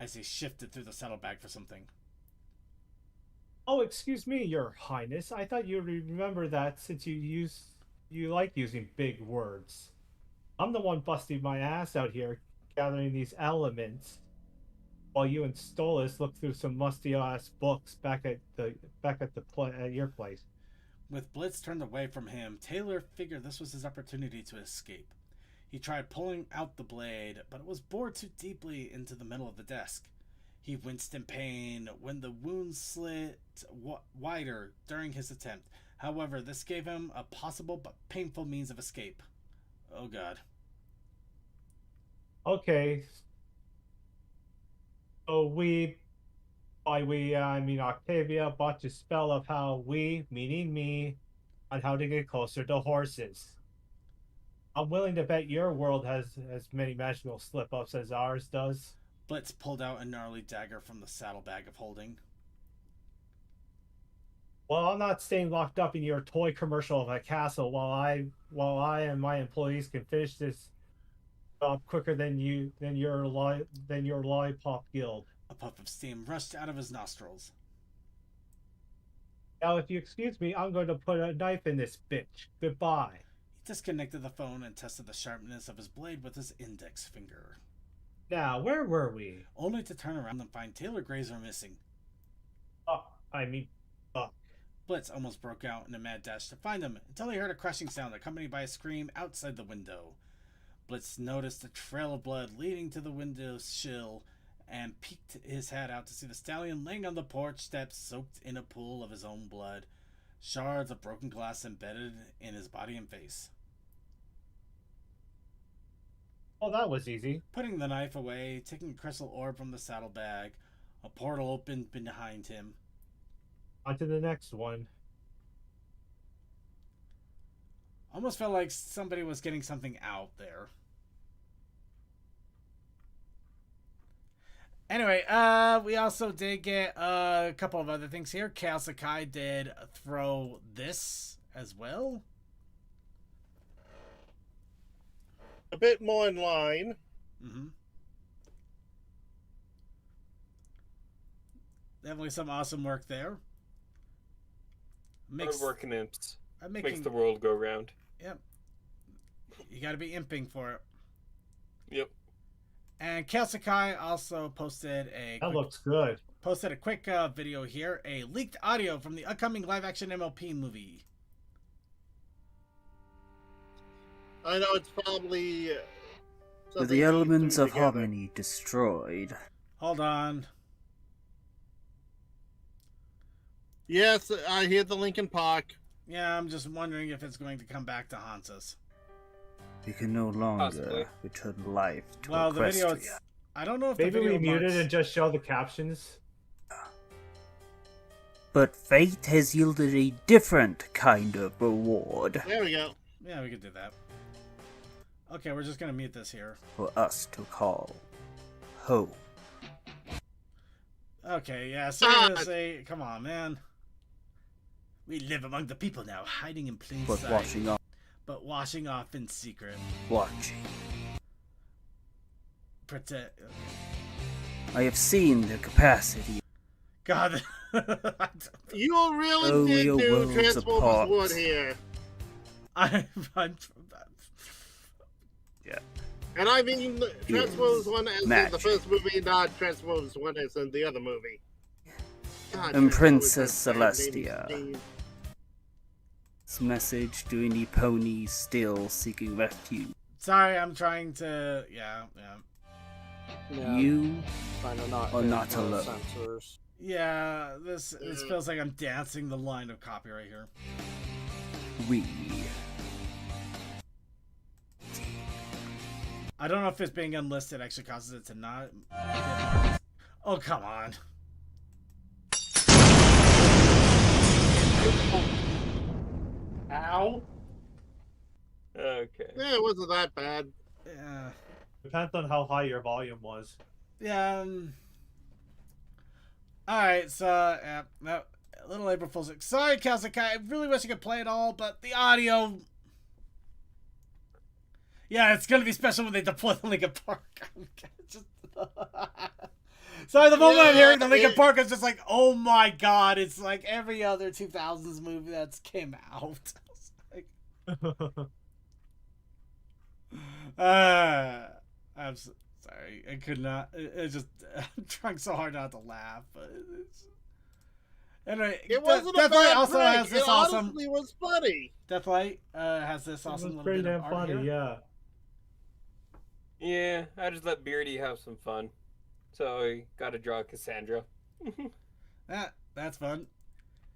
As he shifted through the saddlebag for something. Oh, excuse me, Your Highness. I thought you'd remember that since you like using big words. I'm the one busting my ass out here gathering these elements, while you and Stolas look through some musty ass books back at your place. With Blitz turned away from him, Taylor figured this was his opportunity to escape. He tried pulling out the blade, but it was bored too deeply into the middle of the desk. He winced in pain when the wound slit wider during his attempt. However, this gave him a possible but painful means of escape. Oh god. Okay. So I mean Octavia, bought you spell of how we, meaning me, on how to get closer to horses. I'm willing to bet your world has as many magical slip-ups as ours does. Blitz pulled out a gnarly dagger from the saddlebag of holding. Well, I'm not staying locked up in your toy commercial of a castle while I and my employees can finish this job quicker than your lollipop guild. A puff of steam rushed out of his nostrils. Now, if you excuse me, I'm going to put a knife in this bitch. Goodbye. He disconnected the phone and tested the sharpness of his blade with his index finger. Now, where were we? Only to turn around and find Taylor Grazer missing. Blitz almost broke out in a mad dash to find him until he heard a crashing sound accompanied by a scream outside the window. Blitz noticed a trail of blood leading to the window sill and peeked his head out to see the stallion laying on the porch steps soaked in a pool of his own blood, shards of broken glass embedded in his body and face. Oh, that was easy. Putting the knife away, taking a crystal orb from the saddlebag, a portal opened behind him. On to the next one. Almost felt like somebody was getting something out there. Anyway, we also did get a couple of other things here. Chaos Akai did throw this as well. A bit more in line. Mm-hmm. Definitely some awesome work there. Hard working imps. Makes the world go round. Yep. You gotta be imping for it. Yep. And Chaos Akai also posted looks good. Posted a quick video here, a leaked audio from the upcoming live-action MLP movie. I know it's probably With the elements of harmony destroyed. Hold on. Yes, I hear the Linkin Park. Yeah, I'm just wondering if it's going to come back to haunt us. We can no longer Possibly. return life to Well, the video, Equestria. I don't know if Maybe the video we mute it marks... and just show the captions. But fate has yielded a different kind of reward There we go. Yeah, we could do that. Okay, we're just gonna mute this here. for us to call home. Okay, yeah, seriously, come on, man. We live among the people now, hiding in plain But sight. washing off in secret. watching. Protect. I have seen the capacity. God. You really Only did a do world's Transformers apart. 1 here. I'm Yeah. And I mean Transformers 1 as in the magic. first movie, not Transformers 1 as in the other movie. God, And you're Princess always that bad name, Celestia. Steve. This message to any ponies still seeking refuge. Sorry, I'm trying to. Yeah. Yeah, You trying to not are hit not the alone. Censors. Yeah, this feels like I'm dancing the line of copyright here. We. I don't know if it's being unlisted actually causes it to not get marked. Oh, come on. Ow! Okay. Yeah, it wasn't that bad. Yeah. Depends on how high your volume was. Yeah. Alright, so, yeah. No, Little April Fool's. Sorry, Kelsikai. I really wish I could play it all, but the audio. Yeah, it's gonna be special when they deploy the Linkin Park. Just... Sorry, the moment I'm hearing the Linkin Park, it's just like, oh my god, it's like every other 2000s movie that's came out. It's like, I'm sorry, I could not. It just I'm trying so hard not to laugh, but it's. Anyway, It wasn't a Deathlight bad also prank. has this It awesome. honestly was funny. Deathlight has this awesome It was little pretty bit of damn art funny, here. yeah. Yeah, I just let Beardy have some fun. So I gotta draw Cassandra. That's fun.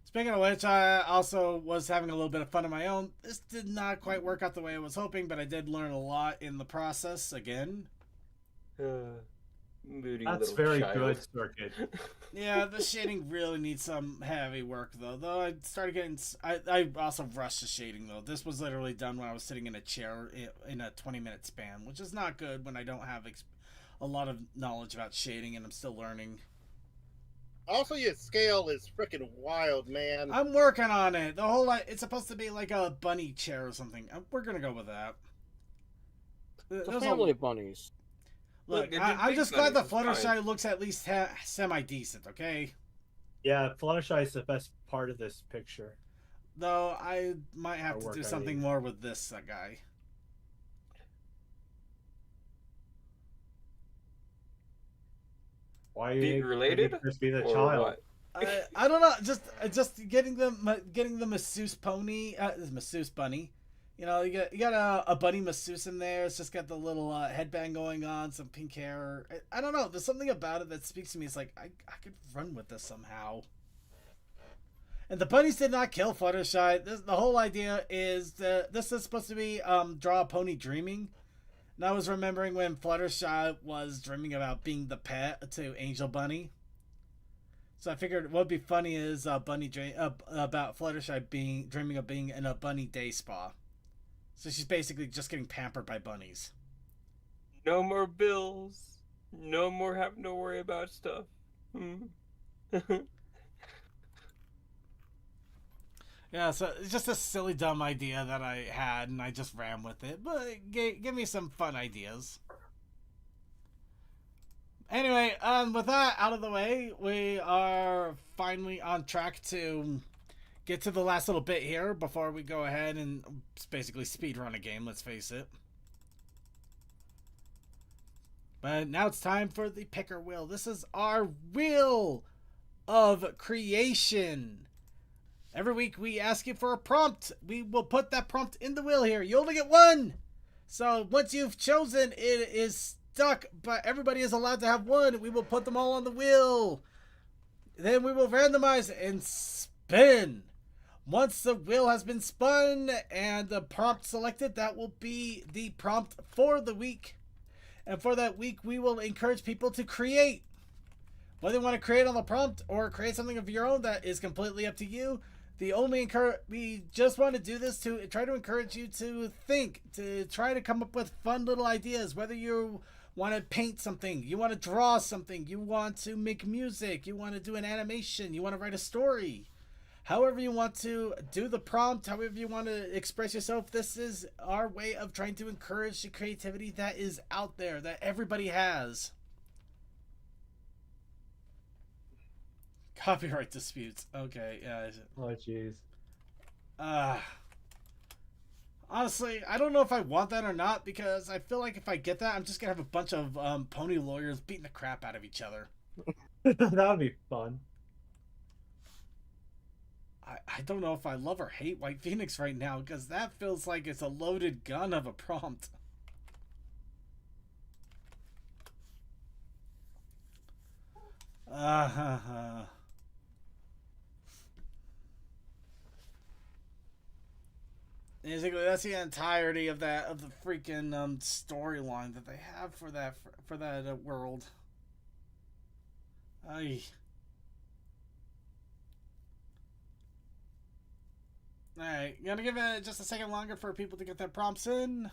Speaking of which, I also was having a little bit of fun of my own. This did not quite work out the way I was hoping, but I did learn a lot in the process again. Moody That's little very child. good, Circuit. Yeah, the shading really needs some heavy work, though. I started getting... I also rushed the shading, though. This was literally done when I was sitting in a chair in a 20-minute span, which is not good when I don't have a lot of knowledge about shading and I'm still learning. Also, your scale is freaking wild, man. I'm working on it. The whole it's supposed to be like a bunny chair or something. We're gonna go with that. It's a family of bunnies. Look, Look, I'm big just glad the bunnies is Fluttershy fine. looks at least semi-decent, okay? Yeah, Fluttershy is the best part of this picture. Though I might have to work do on something it. more with this guy. Why Be you related? Just be the Or child. what? I don't know, just getting the masseuse pony, masseuse bunny. You know, you got a bunny masseuse in there. It's just got the little headband going on, some pink hair. I don't know. There's something about it that speaks to me. It's like I could run with this somehow. And the bunnies did not kill Fluttershy. The whole idea is that this is supposed to be draw a pony dreaming. And I was remembering when Fluttershy was dreaming about being the pet to Angel Bunny. So I figured what would be funny is Bunny about Fluttershy dreaming of being in a bunny day spa. So she's basically just getting pampered by bunnies. No more bills. No more having to worry about stuff. Yeah, so it's just a silly, dumb idea that I had, and I just ran with it. But give me some fun ideas. Anyway, with that out of the way, we are finally on track to get to the last little bit here before we go ahead and basically speedrun a game, let's face it. But now it's time for the picker wheel. This is our wheel of creation. Every week we ask you for a prompt. We will put that prompt in the wheel here. You only get one. So once you've chosen, it is stuck, but everybody is allowed to have one. We will put them all on the wheel. Then we will randomize and spin. Once the wheel has been spun and the prompt selected, that will be the prompt for the week. And for that week, we will encourage people to create. Whether you want to create on the prompt or create something of your own, that is completely up to you. We just want to do this to try to encourage you to think, to try to come up with fun little ideas. Whether you want to paint something, you want to draw something, you want to make music, you want to do an animation, you want to write a story. However you want to do the prompt, however you want to express yourself, this is our way of trying to encourage the creativity that is out there, that everybody has. Copyright disputes. Okay, yeah. Oh, jeez. Honestly, I don't know if I want that or not, because I feel like if I get that, I'm just gonna have a bunch of pony lawyers beating the crap out of each other. That would be fun. I don't know if I love or hate White Phoenix right now, because that feels like it's a loaded gun of a prompt. Basically, that's the entirety of the freaking storyline that they have for that world. Ay. Alright, gonna give it just a second longer for people to get their prompts in.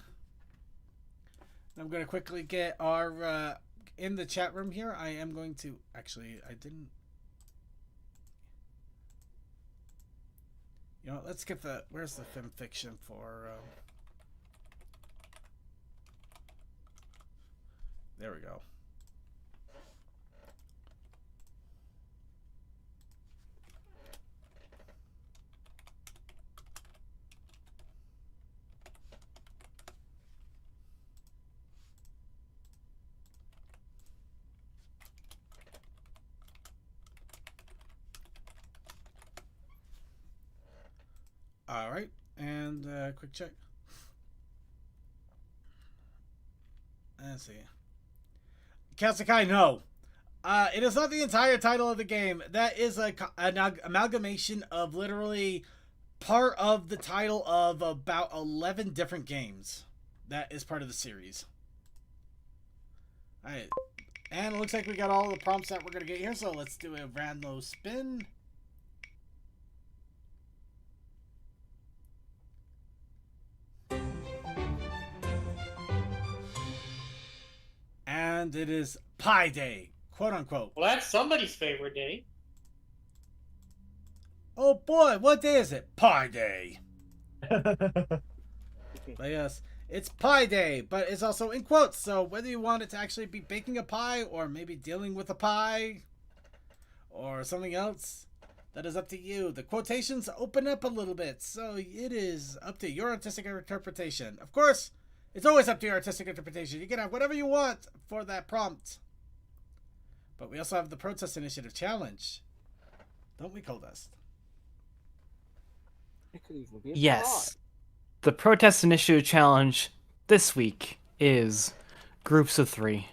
I'm gonna quickly get our in the chat room here. I am going to actually I didn't. You know, let's get the where's the film fiction for there we go. All right, and quick check. Let's see. Kasakai, no. It is not the entire title of the game. That is an amalgamation of literally part of the title of about 11 different games. That is part of the series. All right, and it looks like we got all the prompts that we're gonna get here. So let's do a random spin. And it is Pie Day, quote unquote. Well, that's somebody's favorite day. Oh boy, what day is it? Pie Day. But yes, it's Pie Day, but it's also in quotes. So whether you want it to actually be baking a pie or maybe dealing with a pie or something else, that is up to you. The quotations open up a little bit, so it is up to your artistic interpretation. Of course, it's always up to your artistic interpretation. You can have whatever you want for that prompt. But we also have the Protest Initiative Challenge. Don't we, Coldust? It could even be a Yes. The Protest Initiative Challenge this week is groups of 3.